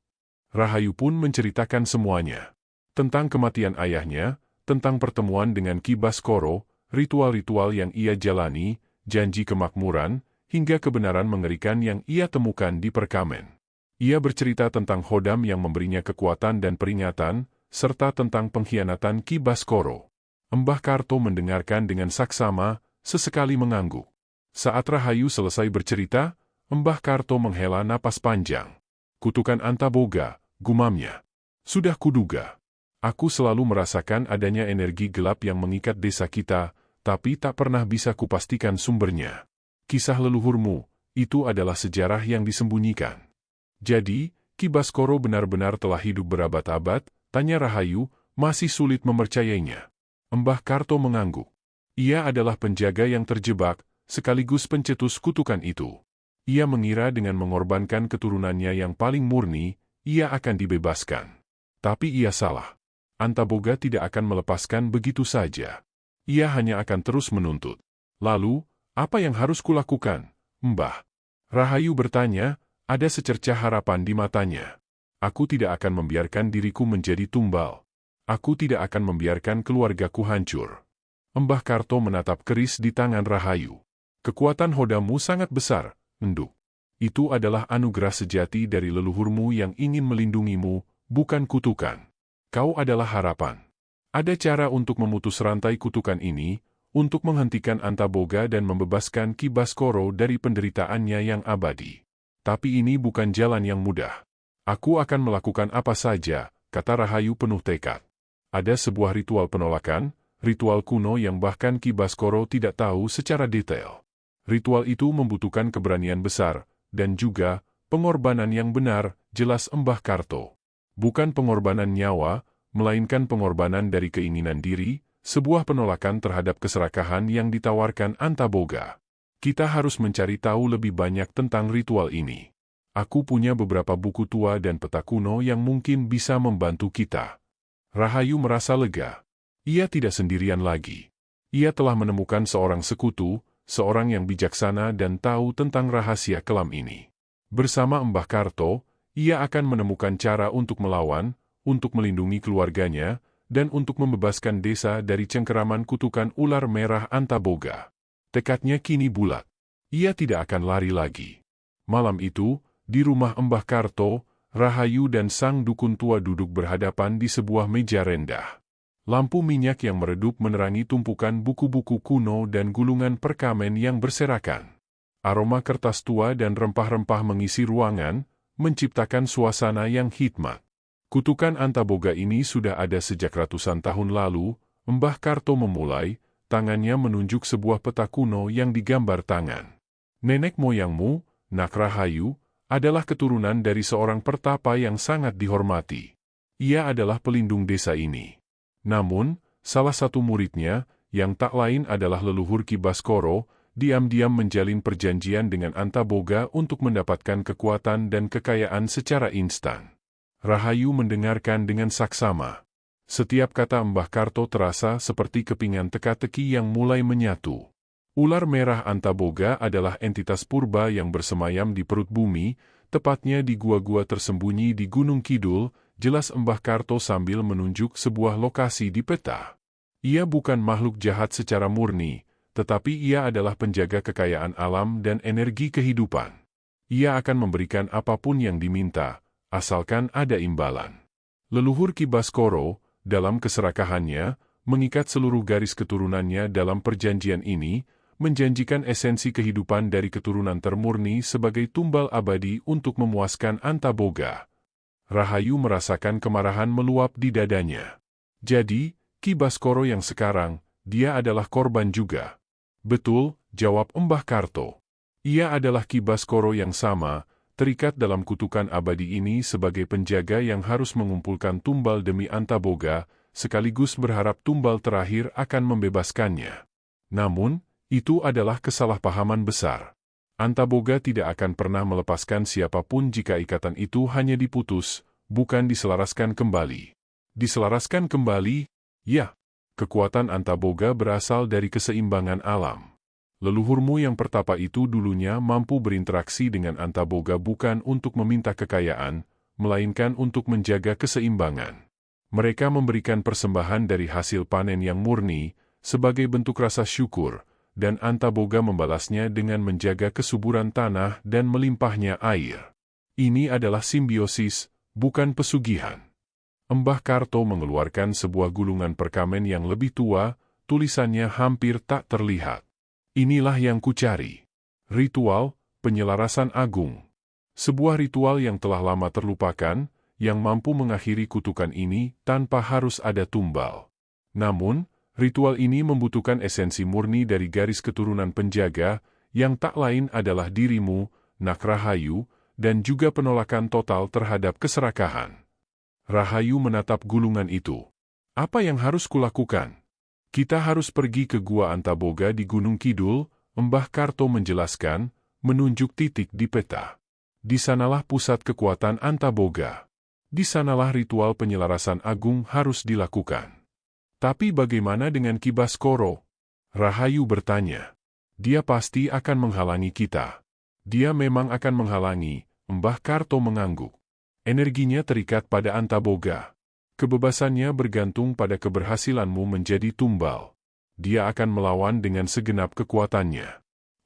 Rahayu pun menceritakan semuanya. Tentang kematian ayahnya, tentang pertemuan dengan Ki Baskoro, ritual-ritual yang ia jalani, janji kemakmuran, hingga kebenaran mengerikan yang ia temukan di perkamen. Ia bercerita tentang hodam yang memberinya kekuatan dan peringatan, serta tentang pengkhianatan Ki Baskoro. Mbah Karto mendengarkan dengan saksama, sesekali mengangguk. Saat Rahayu selesai bercerita, Mbah Karto menghela napas panjang. "Kutukan Antaboga," gumamnya. "Sudah kuduga. Aku selalu merasakan adanya energi gelap yang mengikat desa kita, tapi tak pernah bisa kupastikan sumbernya. Kisah leluhurmu, itu adalah sejarah yang disembunyikan. Jadi, Ki Baskoro benar-benar telah hidup berabad-abad?" tanya Rahayu, masih sulit mempercayainya. Mbah Karto mengangguk. Ia adalah penjaga yang terjebak, sekaligus pencetus kutukan itu. Ia mengira dengan mengorbankan keturunannya yang paling murni, ia akan dibebaskan. Tapi ia salah. Antaboga tidak akan melepaskan begitu saja. Ia hanya akan terus menuntut. "Lalu, apa yang harus kulakukan, Mbah?" Rahayu bertanya, ada secercah harapan di matanya. "Aku tidak akan membiarkan diriku menjadi tumbal. Aku tidak akan membiarkan keluargaku hancur." Mbah Karto menatap keris di tangan Rahayu. "Kekuatan hodamu sangat besar, Enduk. Itu adalah anugerah sejati dari leluhurmu yang ingin melindungimu, bukan kutukan. Kau adalah harapan. Ada cara untuk memutus rantai kutukan ini, untuk menghentikan Antaboga dan membebaskan Ki Baskoro dari penderitaannya yang abadi. Tapi ini bukan jalan yang mudah. Aku akan melakukan apa saja," kata Rahayu penuh tekad. "Ada sebuah ritual penolakan, ritual kuno yang bahkan Ki Baskoro tidak tahu secara detail. Ritual itu membutuhkan keberanian besar, dan juga pengorbanan yang benar," jelas Mbah Karto. "Bukan pengorbanan nyawa, melainkan pengorbanan dari keinginan diri, sebuah penolakan terhadap keserakahan yang ditawarkan Antaboga. Kita harus mencari tahu lebih banyak tentang ritual ini. Aku punya beberapa buku tua dan peta kuno yang mungkin bisa membantu kita." Rahayu merasa lega. Ia tidak sendirian lagi. Ia telah menemukan seorang sekutu, seorang yang bijaksana dan tahu tentang rahasia kelam ini. Bersama Mbah Karto, ia akan menemukan cara untuk melawan, untuk melindungi keluarganya, dan untuk membebaskan desa dari cengkeraman kutukan ular merah Antaboga. Tekadnya kini bulat. Ia tidak akan lari lagi. Malam itu, di rumah Mbah Karto, Rahayu dan sang dukun tua duduk berhadapan di sebuah meja rendah. Lampu minyak yang meredup menerangi tumpukan buku-buku kuno dan gulungan perkamen yang berserakan. Aroma kertas tua dan rempah-rempah mengisi ruangan, menciptakan suasana yang hikmat. Kutukan Antaboga ini sudah ada sejak ratusan tahun lalu. Mbah Karto memulai, tangannya menunjuk sebuah peta kuno yang digambar tangan. "Nenek moyangmu, Nak Rahayu, adalah keturunan dari seorang pertapa yang sangat dihormati. Ia adalah pelindung desa ini. Namun, salah satu muridnya, yang tak lain adalah leluhur Ki Baskoro, diam-diam menjalin perjanjian dengan Antaboga untuk mendapatkan kekuatan dan kekayaan secara instan." Rahayu mendengarkan dengan saksama. Setiap kata Mbah Karto terasa seperti kepingan teka-teki yang mulai menyatu. Ular merah Antaboga adalah entitas purba yang bersemayam di perut bumi, tepatnya di gua-gua tersembunyi di Gunung Kidul, jelas Mbah Karto sambil menunjuk sebuah lokasi di peta. Ia bukan makhluk jahat secara murni, tetapi ia adalah penjaga kekayaan alam dan energi kehidupan. Ia akan memberikan apapun yang diminta, asalkan ada imbalan. Leluhur Ki Baskoro, dalam keserakahannya, mengikat seluruh garis keturunannya dalam perjanjian ini, menjanjikan esensi kehidupan dari keturunan termurni sebagai tumbal abadi untuk memuaskan Antaboga. Rahayu merasakan kemarahan meluap di dadanya. "Jadi, Ki Baskoro yang sekarang, dia adalah korban juga?" "Betul," jawab Mbah Karto. "Ia adalah Ki Baskoro yang sama, terikat dalam kutukan abadi ini sebagai penjaga yang harus mengumpulkan tumbal demi Antaboga, sekaligus berharap tumbal terakhir akan membebaskannya. Namun, itu adalah kesalahpahaman besar. Antaboga tidak akan pernah melepaskan siapapun jika ikatan itu hanya diputus, bukan diselaraskan kembali." "Diselaraskan kembali?" "Ya. Kekuatan Antaboga berasal dari keseimbangan alam. Leluhurmu yang pertapa itu dulunya mampu berinteraksi dengan Antaboga bukan untuk meminta kekayaan, melainkan untuk menjaga keseimbangan. Mereka memberikan persembahan dari hasil panen yang murni, sebagai bentuk rasa syukur, dan Antaboga membalasnya dengan menjaga kesuburan tanah dan melimpahnya air. Ini adalah simbiosis, bukan pesugihan." Mbah Karto mengeluarkan sebuah gulungan perkamen yang lebih tua, tulisannya hampir tak terlihat. Inilah yang kucari. Ritual penyelarasan agung. Sebuah ritual yang telah lama terlupakan, yang mampu mengakhiri kutukan ini tanpa harus ada tumbal. Namun, ritual ini membutuhkan esensi murni dari garis keturunan penjaga, yang tak lain adalah dirimu, Nak Rahayu, dan juga penolakan total terhadap keserakahan. Rahayu menatap gulungan itu. Apa yang harus kulakukan? Kita harus pergi ke Gua Antaboga di Gunung Kidul, Mbah Karto menjelaskan, menunjuk titik di peta. Di sanalah pusat kekuatan Antaboga. Di sanalah ritual penyelarasan agung harus dilakukan. Tapi bagaimana dengan Ki Baskoro? Rahayu bertanya. Dia pasti akan menghalangi kita. Dia memang akan menghalangi, Mbah Karto mengangguk. Energinya terikat pada Antaboga. Kebebasannya bergantung pada keberhasilanmu menjadi tumbal. Dia akan melawan dengan segenap kekuatannya.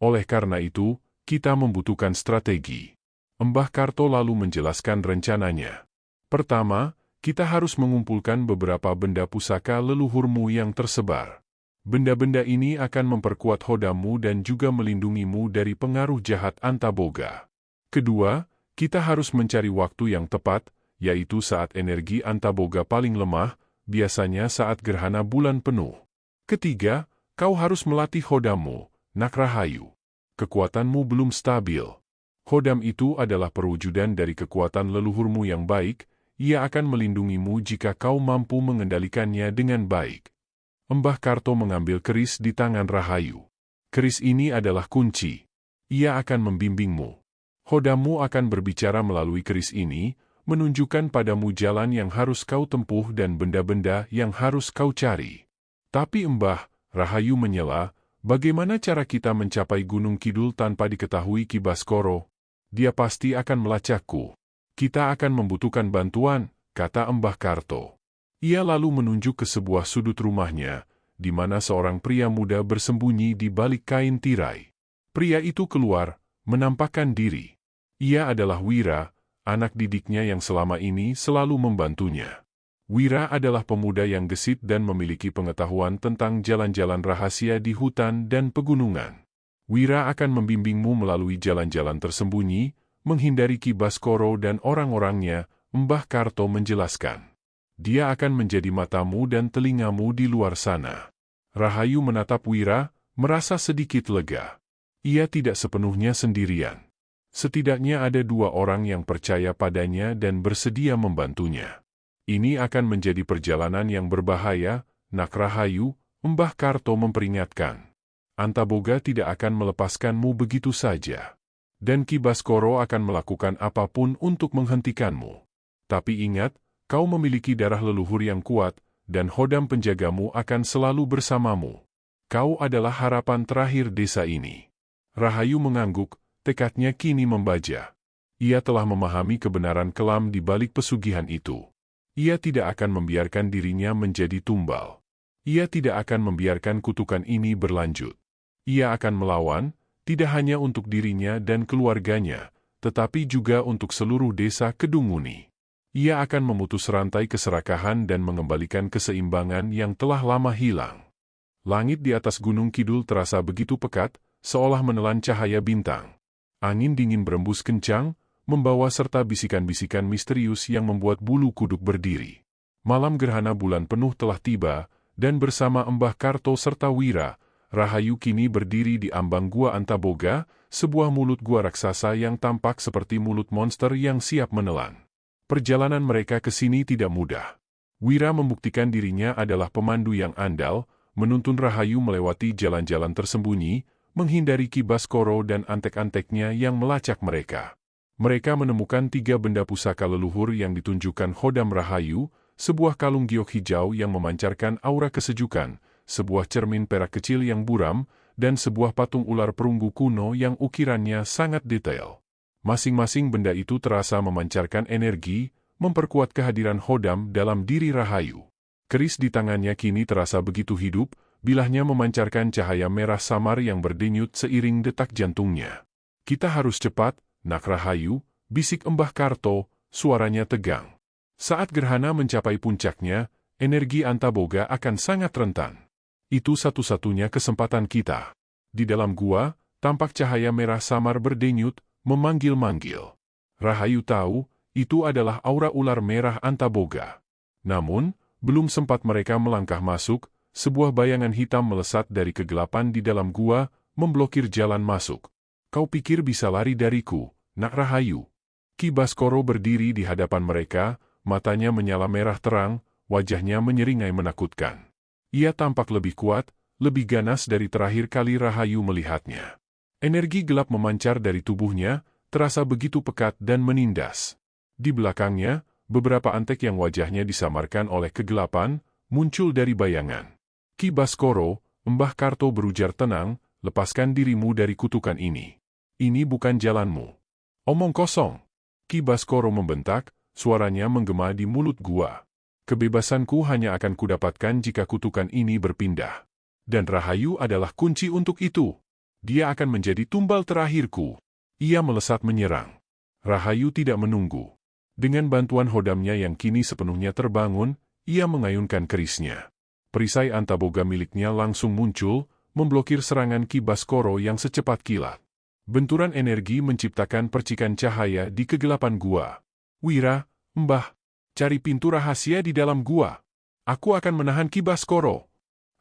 Oleh karena itu, kita membutuhkan strategi. Mbah Karto lalu menjelaskan rencananya. Pertama, kita harus mengumpulkan beberapa benda pusaka leluhurmu yang tersebar. Benda-benda ini akan memperkuat hodamu dan juga melindungimu dari pengaruh jahat Antaboga. Kedua, kita harus mencari waktu yang tepat, yaitu saat energi Antaboga paling lemah, biasanya saat gerhana bulan penuh. Ketiga, kau harus melatih hodamu, Nak Rahayu. Kekuatanmu belum stabil. Hodam itu adalah perwujudan dari kekuatan leluhurmu yang baik, ia akan melindungimu jika kau mampu mengendalikannya dengan baik. Mbah Karto mengambil keris di tangan Rahayu. Keris ini adalah kunci. Ia akan membimbingmu. Hodamu akan berbicara melalui keris ini, menunjukkan padamu jalan yang harus kau tempuh dan benda-benda yang harus kau cari. Tapi Mbah, Rahayu menyela, bagaimana cara kita mencapai Gunung Kidul tanpa diketahui Ki Baskoro? Dia pasti akan melacakku. Kita akan membutuhkan bantuan, kata Mbah Karto. Ia lalu menunjuk ke sebuah sudut rumahnya, di mana seorang pria muda bersembunyi di balik kain tirai. Pria itu keluar, menampakkan diri. Ia adalah Wira, anak didiknya yang selama ini selalu membantunya. Wira adalah pemuda yang gesit dan memiliki pengetahuan tentang jalan-jalan rahasia di hutan dan pegunungan. Wira akan membimbingmu melalui jalan-jalan tersembunyi, menghindari Ki Baskoro dan orang-orangnya, Mbah Karto menjelaskan. Dia akan menjadi matamu dan telingamu di luar sana. Rahayu menatap Wira, merasa sedikit lega. Ia tidak sepenuhnya sendirian. Setidaknya ada dua orang yang percaya padanya dan bersedia membantunya. Ini akan menjadi perjalanan yang berbahaya, Nak Rahayu, Mbah Karto memperingatkan. Antaboga tidak akan melepaskanmu begitu saja. Dan Ki Baskoro akan melakukan apapun untuk menghentikanmu. Tapi ingat, kau memiliki darah leluhur yang kuat, dan hodam penjagamu akan selalu bersamamu. Kau adalah harapan terakhir desa ini. Rahayu mengangguk, tekadnya kini membaja. Ia telah memahami kebenaran kelam di balik pesugihan itu. Ia tidak akan membiarkan dirinya menjadi tumbal. Ia tidak akan membiarkan kutukan ini berlanjut. Ia akan melawan, tidak hanya untuk dirinya dan keluarganya, tetapi juga untuk seluruh desa Kedunguni. Ia akan memutus rantai keserakahan dan mengembalikan keseimbangan yang telah lama hilang. Langit di atas Gunung Kidul terasa begitu pekat, seolah menelan cahaya bintang. Angin dingin berembus kencang, membawa serta bisikan-bisikan misterius yang membuat bulu kuduk berdiri. Malam gerhana bulan penuh telah tiba, dan bersama Mbah Karto serta Wira, Rahayu kini berdiri di ambang Gua Antaboga, sebuah mulut gua raksasa yang tampak seperti mulut monster yang siap menelan. Perjalanan mereka ke sini tidak mudah. Wira membuktikan dirinya adalah pemandu yang andal, menuntun Rahayu melewati jalan-jalan tersembunyi, menghindari Ki Baskoro dan antek-anteknya yang melacak mereka. Mereka menemukan 3 benda pusaka leluhur yang ditunjukkan Hodam Rahayu, sebuah kalung giok hijau yang memancarkan aura kesejukan, sebuah cermin perak kecil yang buram, dan sebuah patung ular perunggu kuno yang ukirannya sangat detail. Masing-masing benda itu terasa memancarkan energi, memperkuat kehadiran Hodam dalam diri Rahayu. Keris di tangannya kini terasa begitu hidup, bilahnya memancarkan cahaya merah samar yang berdenyut seiring detak jantungnya. Kita harus cepat, Nak Rahayu, bisik Mbah Karto, suaranya tegang. Saat gerhana mencapai puncaknya, energi Antaboga akan sangat rentan. Itu satu-satunya kesempatan kita. Di dalam gua, tampak cahaya merah samar berdenyut, memanggil-manggil. Rahayu tahu, itu adalah aura ular merah Antaboga. Namun, belum sempat mereka melangkah masuk, sebuah bayangan hitam melesat dari kegelapan di dalam gua, memblokir jalan masuk. Kau pikir bisa lari dariku, Nak Rahayu? Ki Baskoro berdiri di hadapan mereka, matanya menyala merah terang, wajahnya menyeringai menakutkan. Ia tampak lebih kuat, lebih ganas dari terakhir kali Rahayu melihatnya. Energi gelap memancar dari tubuhnya, terasa begitu pekat dan menindas. Di belakangnya, beberapa antek yang wajahnya disamarkan oleh kegelapan, muncul dari bayangan. Ki Baskoro, Mbah Karto berujar tenang, lepaskan dirimu dari kutukan ini. Ini bukan jalanmu. Omong kosong. Ki Baskoro membentak, suaranya menggema di mulut gua. Kebebasanku hanya akan kudapatkan jika kutukan ini berpindah. Dan Rahayu adalah kunci untuk itu. Dia akan menjadi tumbal terakhirku. Ia melesat menyerang. Rahayu tidak menunggu. Dengan bantuan hodamnya yang kini sepenuhnya terbangun, ia mengayunkan kerisnya. Perisai Antaboga miliknya langsung muncul, memblokir serangan Ki Baskoro yang secepat kilat. Benturan energi menciptakan percikan cahaya di kegelapan gua. Wira, Mbah, cari pintu rahasia di dalam gua. Aku akan menahan Ki Baskoro.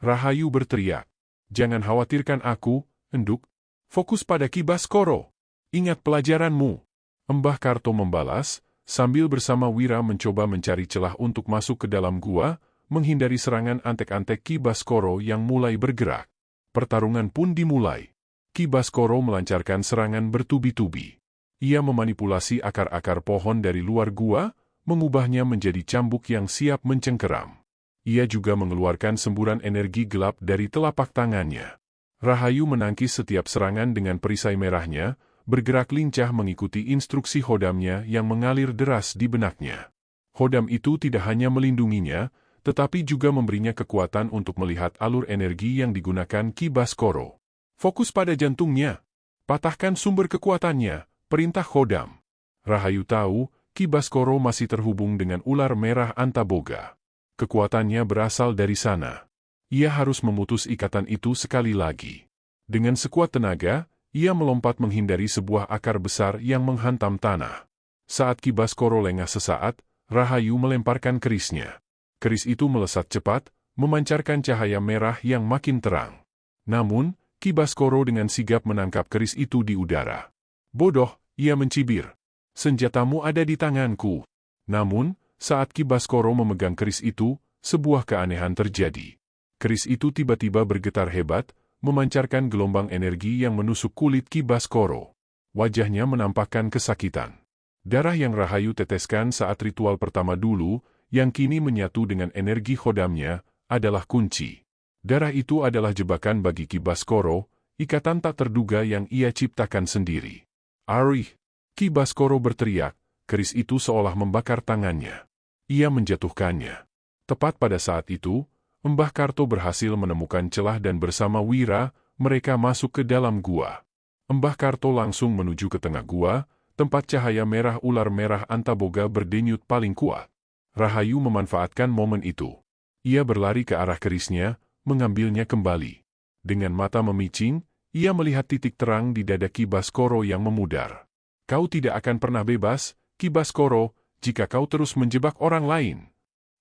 Rahayu berteriak. Jangan khawatirkan aku, Enduk. Fokus pada Ki Baskoro. Ingat pelajaranmu. Mbah Karto membalas, sambil bersama Wira mencoba mencari celah untuk masuk ke dalam gua, menghindari serangan antek-antek Ki Baskoro yang mulai bergerak. Pertarungan pun dimulai. Ki Baskoro melancarkan serangan bertubi-tubi. Ia memanipulasi akar-akar pohon dari luar gua, mengubahnya menjadi cambuk yang siap mencengkeram. Ia juga mengeluarkan semburan energi gelap dari telapak tangannya. Rahayu menangkis setiap serangan dengan perisai merahnya, bergerak lincah mengikuti instruksi hodamnya yang mengalir deras di benaknya. Hodam itu tidak hanya melindunginya, tetapi juga memberinya kekuatan untuk melihat alur energi yang digunakan Ki Baskoro. Fokus pada jantungnya. Patahkan sumber kekuatannya, perintah hodam. Rahayu tahu, Ki Baskoro masih terhubung dengan ular merah Antaboga. Kekuatannya berasal dari sana. Ia harus memutus ikatan itu sekali lagi. Dengan sekuat tenaga, ia melompat menghindari sebuah akar besar yang menghantam tanah. Saat Ki Baskoro lengah sesaat, Rahayu melemparkan kerisnya. Keris itu melesat cepat, memancarkan cahaya merah yang makin terang. Namun, Ki Baskoro dengan sigap menangkap keris itu di udara. Bodoh, ia mencibir. Senjatamu ada di tanganku. Namun, saat Ki Baskoro memegang keris itu, sebuah keanehan terjadi. Keris itu tiba-tiba bergetar hebat, memancarkan gelombang energi yang menusuk kulit Ki Baskoro. Wajahnya menampakkan kesakitan. Darah yang Rahayu teteskan saat ritual pertama dulu, yang kini menyatu dengan energi hodamnya, adalah kunci. Darah itu adalah jebakan bagi Ki Baskoro, ikatan tak terduga yang ia ciptakan sendiri. Arih! Ki Baskoro berteriak, keris itu seolah membakar tangannya. Ia menjatuhkannya. Tepat pada saat itu, Mbah Karto berhasil menemukan celah dan bersama Wira, mereka masuk ke dalam gua. Mbah Karto langsung menuju ke tengah gua, tempat cahaya merah ular merah Antaboga berdenyut paling kuat. Rahayu memanfaatkan momen itu. Ia berlari ke arah kerisnya, mengambilnya kembali. Dengan mata memicing, ia melihat titik terang di dada Ki Baskoro yang memudar. Kau tidak akan pernah bebas, Ki Baskoro, jika kau terus menjebak orang lain.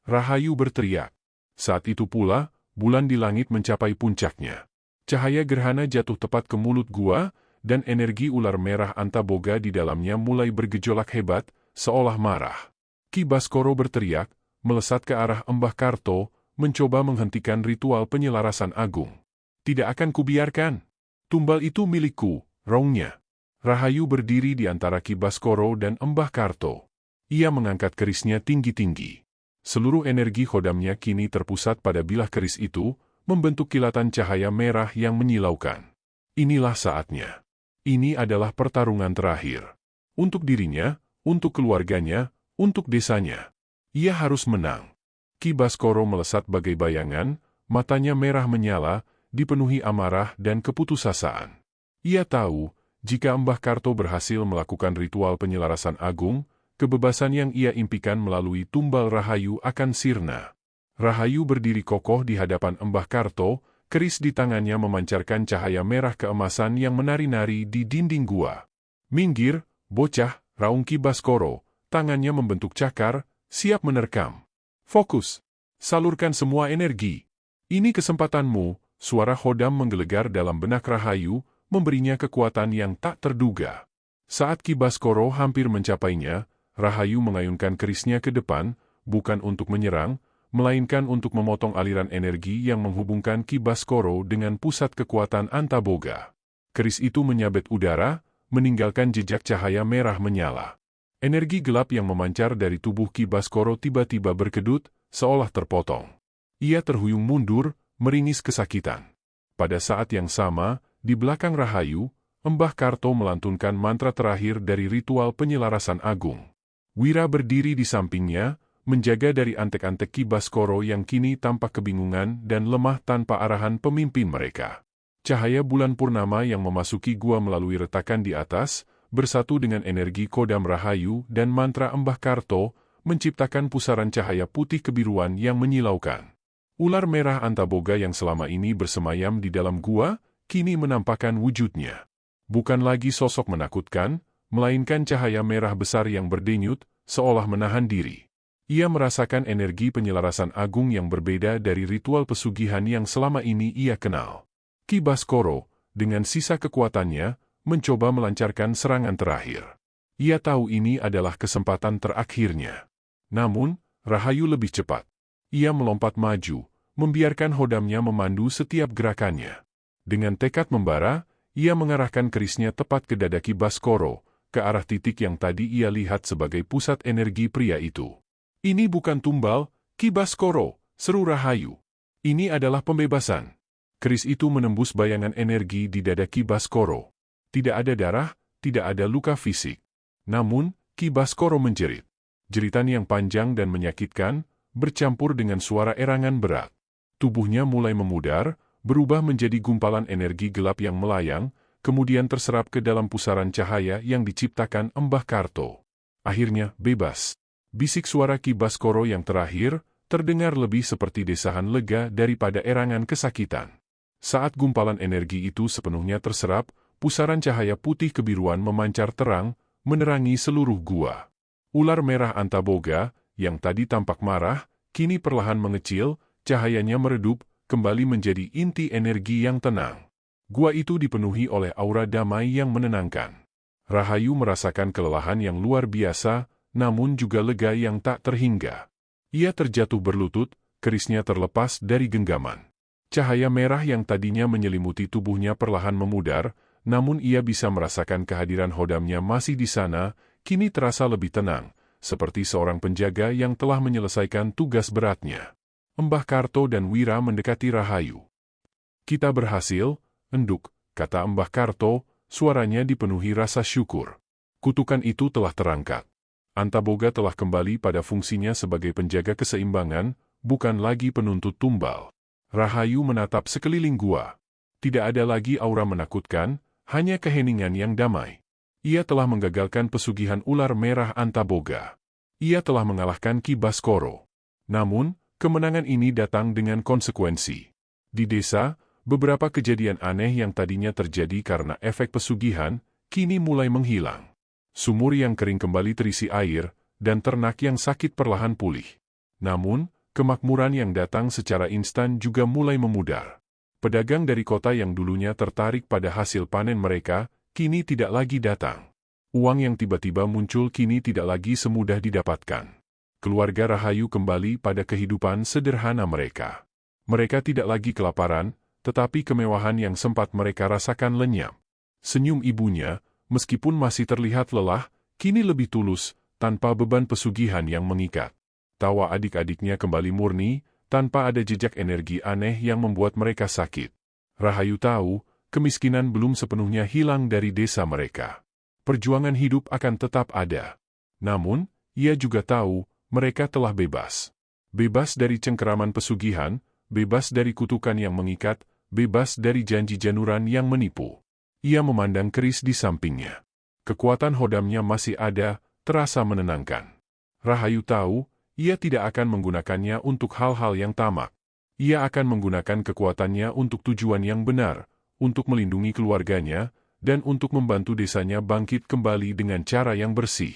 Rahayu berteriak. Saat itu pula, bulan di langit mencapai puncaknya. Cahaya gerhana jatuh tepat ke mulut gua, dan energi ular merah Antaboga di dalamnya mulai bergejolak hebat, seolah marah. Ki Baskoro berteriak, melesat ke arah Mbah Karto, mencoba menghentikan ritual penyelarasan agung. Tidak akan kubiarkan. Tumbal itu milikku, rongnya. Rahayu berdiri di antara Ki Baskoro dan Mbah Karto. Ia mengangkat kerisnya tinggi-tinggi. Seluruh energi hodamnya kini terpusat pada bilah keris itu, membentuk kilatan cahaya merah yang menyilaukan. Inilah saatnya. Ini adalah pertarungan terakhir. Untuk dirinya, untuk keluarganya, untuk desanya. Ia harus menang. Ki Baskoro melesat bagai bayangan, matanya merah menyala, dipenuhi amarah dan keputusasaan. Ia tahu, jika Mbah Karto berhasil melakukan ritual penyelarasan agung, kebebasan yang ia impikan melalui tumbal Rahayu akan sirna. Rahayu berdiri kokoh di hadapan Mbah Karto, Keris di tangannya memancarkan cahaya merah keemasan yang menari-nari di dinding gua. "Minggir, bocah," raung Ki Baskoro, tangannya membentuk cakar, siap menerkam. "Fokus. Salurkan semua energi. Ini kesempatanmu." Suara Hodam menggelegar dalam benak Rahayu, memberinya kekuatan yang tak terduga. Saat Ki Baskoro hampir mencapainya, Rahayu mengayunkan kerisnya ke depan, bukan untuk menyerang, melainkan untuk memotong aliran energi yang menghubungkan Ki Baskoro dengan pusat kekuatan Antaboga. Keris itu menyabet udara, meninggalkan jejak cahaya merah menyala. Energi gelap yang memancar dari tubuh Ki Baskoro tiba-tiba berkedut, seolah terpotong. Ia terhuyung mundur, meringis kesakitan. Pada saat yang sama, di belakang Rahayu, Mbah Karto melantunkan mantra terakhir dari ritual penyelarasan agung. Wira berdiri di sampingnya, menjaga dari antek-antek Ki Baskoro yang kini tampak kebingungan dan lemah tanpa arahan pemimpin mereka. Cahaya bulan purnama yang memasuki gua melalui retakan di atas, bersatu dengan energi kodam Rahayu dan mantra Mbah Karto, menciptakan pusaran cahaya putih kebiruan yang menyilaukan. Ular merah Antaboga yang selama ini bersemayam di dalam gua, kini menampakkan wujudnya. Bukan lagi sosok menakutkan, melainkan cahaya merah besar yang berdenyut, seolah menahan diri. Ia merasakan energi penyelarasan agung yang berbeda dari ritual pesugihan yang selama ini ia kenal. Ki Baskoro, dengan sisa kekuatannya, mencoba melancarkan serangan terakhir. Ia tahu ini adalah kesempatan terakhirnya. Namun, Rahayu lebih cepat. Ia melompat maju, membiarkan Hodamnya memandu setiap gerakannya. Dengan tekad membara, ia mengarahkan kerisnya tepat ke dada Ki Baskoro, ke arah titik yang tadi ia lihat sebagai pusat energi pria itu. "Ini bukan tumbal, Ki Baskoro," seru Rahayu. "Ini adalah pembebasan." Keris itu menembus bayangan energi di dada Ki Baskoro. Tidak ada darah, tidak ada luka fisik. Namun, Ki Baskoro menjerit. Jeritan yang panjang dan menyakitkan, bercampur dengan suara erangan berat. Tubuhnya mulai memudar, berubah menjadi gumpalan energi gelap yang melayang, kemudian terserap ke dalam pusaran cahaya yang diciptakan Mbah Karto. Akhirnya, bebas. Bisik suara Ki Baskoro yang terakhir, terdengar lebih seperti desahan lega daripada erangan kesakitan. Saat gumpalan energi itu sepenuhnya terserap, pusaran cahaya putih kebiruan memancar terang, menerangi seluruh gua. Ular merah Antaboga, yang tadi tampak marah, kini perlahan mengecil, cahayanya meredup, kembali menjadi inti energi yang tenang. Gua itu dipenuhi oleh aura damai yang menenangkan. Rahayu merasakan kelelahan yang luar biasa, namun juga lega yang tak terhingga. Ia terjatuh berlutut, kerisnya terlepas dari genggaman. Cahaya merah yang tadinya menyelimuti tubuhnya perlahan memudar, namun ia bisa merasakan kehadiran Hodamnya masih di sana, kini terasa lebih tenang, seperti seorang penjaga yang telah menyelesaikan tugas beratnya. Mbah Karto dan Wira mendekati Rahayu. "Kita berhasil, Enduk," kata Mbah Karto, suaranya dipenuhi rasa syukur. Kutukan itu telah terangkat. Antaboga telah kembali pada fungsinya sebagai penjaga keseimbangan, bukan lagi penuntut tumbal. Rahayu menatap sekeliling gua. Tidak ada lagi aura menakutkan, hanya keheningan yang damai. Ia telah menggagalkan pesugihan ular merah Antaboga. Ia telah mengalahkan Ki Baskoro. Namun, kemenangan ini datang dengan konsekuensi. Di desa, beberapa kejadian aneh yang tadinya terjadi karena efek pesugihan, kini mulai menghilang. Sumur yang kering kembali terisi air, dan ternak yang sakit perlahan pulih. Namun, kemakmuran yang datang secara instan juga mulai memudar. Pedagang dari kota yang dulunya tertarik pada hasil panen mereka, kini tidak lagi datang. Uang yang tiba-tiba muncul kini tidak lagi semudah didapatkan. Keluarga Rahayu kembali pada kehidupan sederhana mereka. Mereka tidak lagi kelaparan, tetapi kemewahan yang sempat mereka rasakan lenyap. Senyum ibunya, meskipun masih terlihat lelah, kini lebih tulus, tanpa beban pesugihan yang mengikat. Tawa adik-adiknya kembali murni, tanpa ada jejak energi aneh yang membuat mereka sakit. Rahayu tahu, kemiskinan belum sepenuhnya hilang dari desa mereka. Perjuangan hidup akan tetap ada. Namun, ia juga tahu, mereka telah bebas. Bebas dari cengkeraman pesugihan, bebas dari kutukan yang mengikat, bebas dari janji januran yang menipu. Ia memandang keris di sampingnya. Kekuatan Hodamnya masih ada, terasa menenangkan. Rahayu tahu, ia tidak akan menggunakannya untuk hal-hal yang tamak. Ia akan menggunakan kekuatannya untuk tujuan yang benar, untuk melindungi keluarganya, dan untuk membantu desanya bangkit kembali dengan cara yang bersih.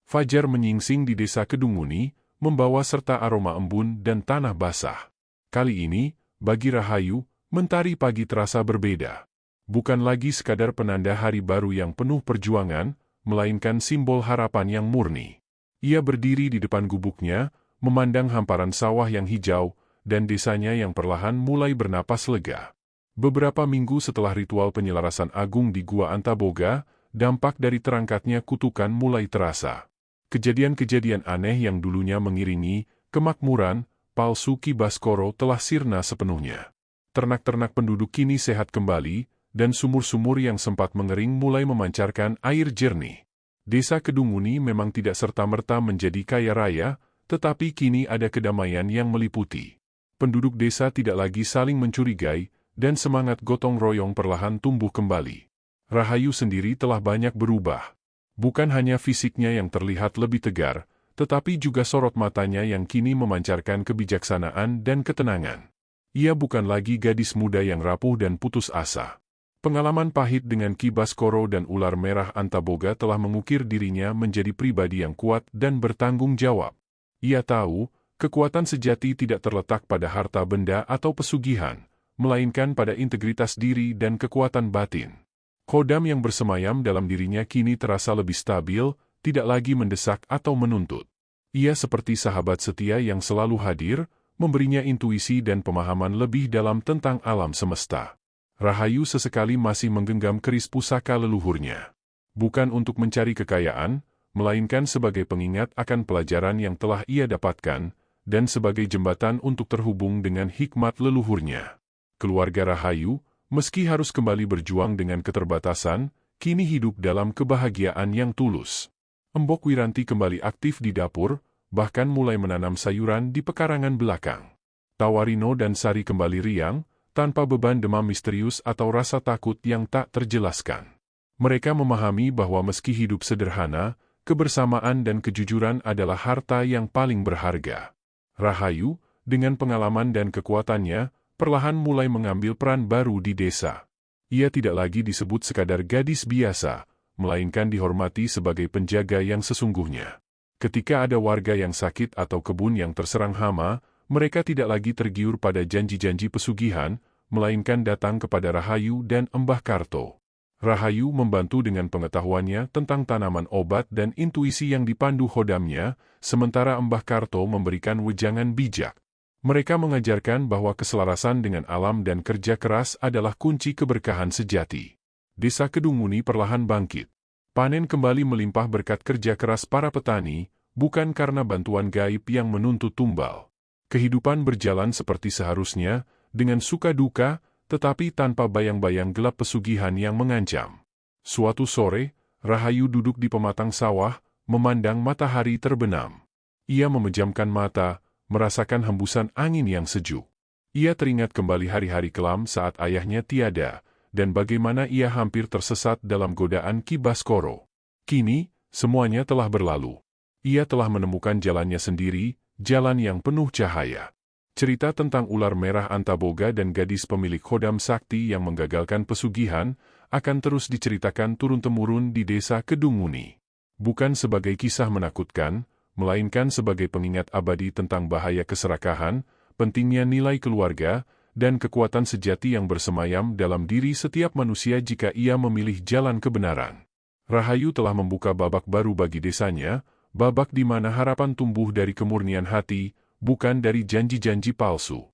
Fajar menyingsing di desa Kedunguni, membawa serta aroma embun dan tanah basah. Kali ini, bagi Rahayu, mentari pagi terasa berbeda. Bukan lagi sekadar penanda hari baru yang penuh perjuangan, melainkan simbol harapan yang murni. Ia berdiri di depan gubuknya, memandang hamparan sawah yang hijau, dan desanya yang perlahan mulai bernapas lega. Beberapa minggu setelah ritual penyelarasan agung di Gua Antaboga, dampak dari terangkatnya kutukan mulai terasa. Kejadian-kejadian aneh yang dulunya mengiringi kemakmuran palsu Ki Baskoro telah sirna sepenuhnya. Ternak-ternak penduduk kini sehat kembali, dan sumur-sumur yang sempat mengering mulai memancarkan air jernih. Desa Kedunguni memang tidak serta-merta menjadi kaya raya, tetapi kini ada kedamaian yang meliputi. Penduduk desa tidak lagi saling mencurigai, dan semangat gotong royong perlahan tumbuh kembali. Rahayu sendiri telah banyak berubah. Bukan hanya fisiknya yang terlihat lebih tegar, tetapi juga sorot matanya yang kini memancarkan kebijaksanaan dan ketenangan. Ia bukan lagi gadis muda yang rapuh dan putus asa. Pengalaman pahit dengan Ki Baskoro dan ular merah Antaboga telah mengukir dirinya menjadi pribadi yang kuat dan bertanggung jawab. Ia tahu, kekuatan sejati tidak terletak pada harta benda atau pesugihan, melainkan pada integritas diri dan kekuatan batin. Khodam yang bersemayam dalam dirinya kini terasa lebih stabil, tidak lagi mendesak atau menuntut. Ia seperti sahabat setia yang selalu hadir, memberinya intuisi dan pemahaman lebih dalam tentang alam semesta. Rahayu sesekali masih menggenggam keris pusaka leluhurnya. Bukan untuk mencari kekayaan, melainkan sebagai pengingat akan pelajaran yang telah ia dapatkan, dan sebagai jembatan untuk terhubung dengan hikmat leluhurnya. Keluarga Rahayu, meski harus kembali berjuang dengan keterbatasan, kini hidup dalam kebahagiaan yang tulus. Embok Wiranti kembali aktif di dapur, bahkan mulai menanam sayuran di pekarangan belakang. Tawarino dan Sari kembali riang, tanpa beban demam misterius atau rasa takut yang tak terjelaskan. Mereka memahami bahwa meski hidup sederhana, kebersamaan dan kejujuran adalah harta yang paling berharga. Rahayu, dengan pengalaman dan kekuatannya, perlahan mulai mengambil peran baru di desa. Ia tidak lagi disebut sekadar gadis biasa, melainkan dihormati sebagai penjaga yang sesungguhnya. Ketika ada warga yang sakit atau kebun yang terserang hama, mereka tidak lagi tergiur pada janji-janji pesugihan, melainkan datang kepada Rahayu dan Embah Karto. Rahayu membantu dengan pengetahuannya tentang tanaman obat dan intuisi yang dipandu khodamnya, sementara Embah Karto memberikan wejangan bijak. Mereka mengajarkan bahwa keselarasan dengan alam dan kerja keras adalah kunci keberkahan sejati. Desa Kedunguni perlahan bangkit. Panen kembali melimpah berkat kerja keras para petani, bukan karena bantuan gaib yang menuntut tumbal. Kehidupan berjalan seperti seharusnya, dengan suka duka, tetapi tanpa bayang-bayang gelap pesugihan yang mengancam. Suatu sore, Rahayu duduk di pematang sawah, memandang matahari terbenam. Ia memejamkan mata, merasakan hembusan angin yang sejuk. Ia teringat kembali hari-hari kelam saat ayahnya tiada, dan bagaimana ia hampir tersesat dalam godaan Ki Baskoro. Kini, semuanya telah berlalu. Ia telah menemukan jalannya sendiri, jalan yang penuh cahaya. Cerita tentang ular merah Antaboga dan gadis pemilik khodam sakti yang menggagalkan pesugihan akan terus diceritakan turun-temurun di desa Kedunguni. Bukan sebagai kisah menakutkan, melainkan sebagai pengingat abadi tentang bahaya keserakahan, pentingnya nilai keluarga, dan kekuatan sejati yang bersemayam dalam diri setiap manusia jika ia memilih jalan kebenaran. Rahayu telah membuka babak baru bagi desanya, babak di mana harapan tumbuh dari kemurnian hati, bukan dari janji-janji palsu.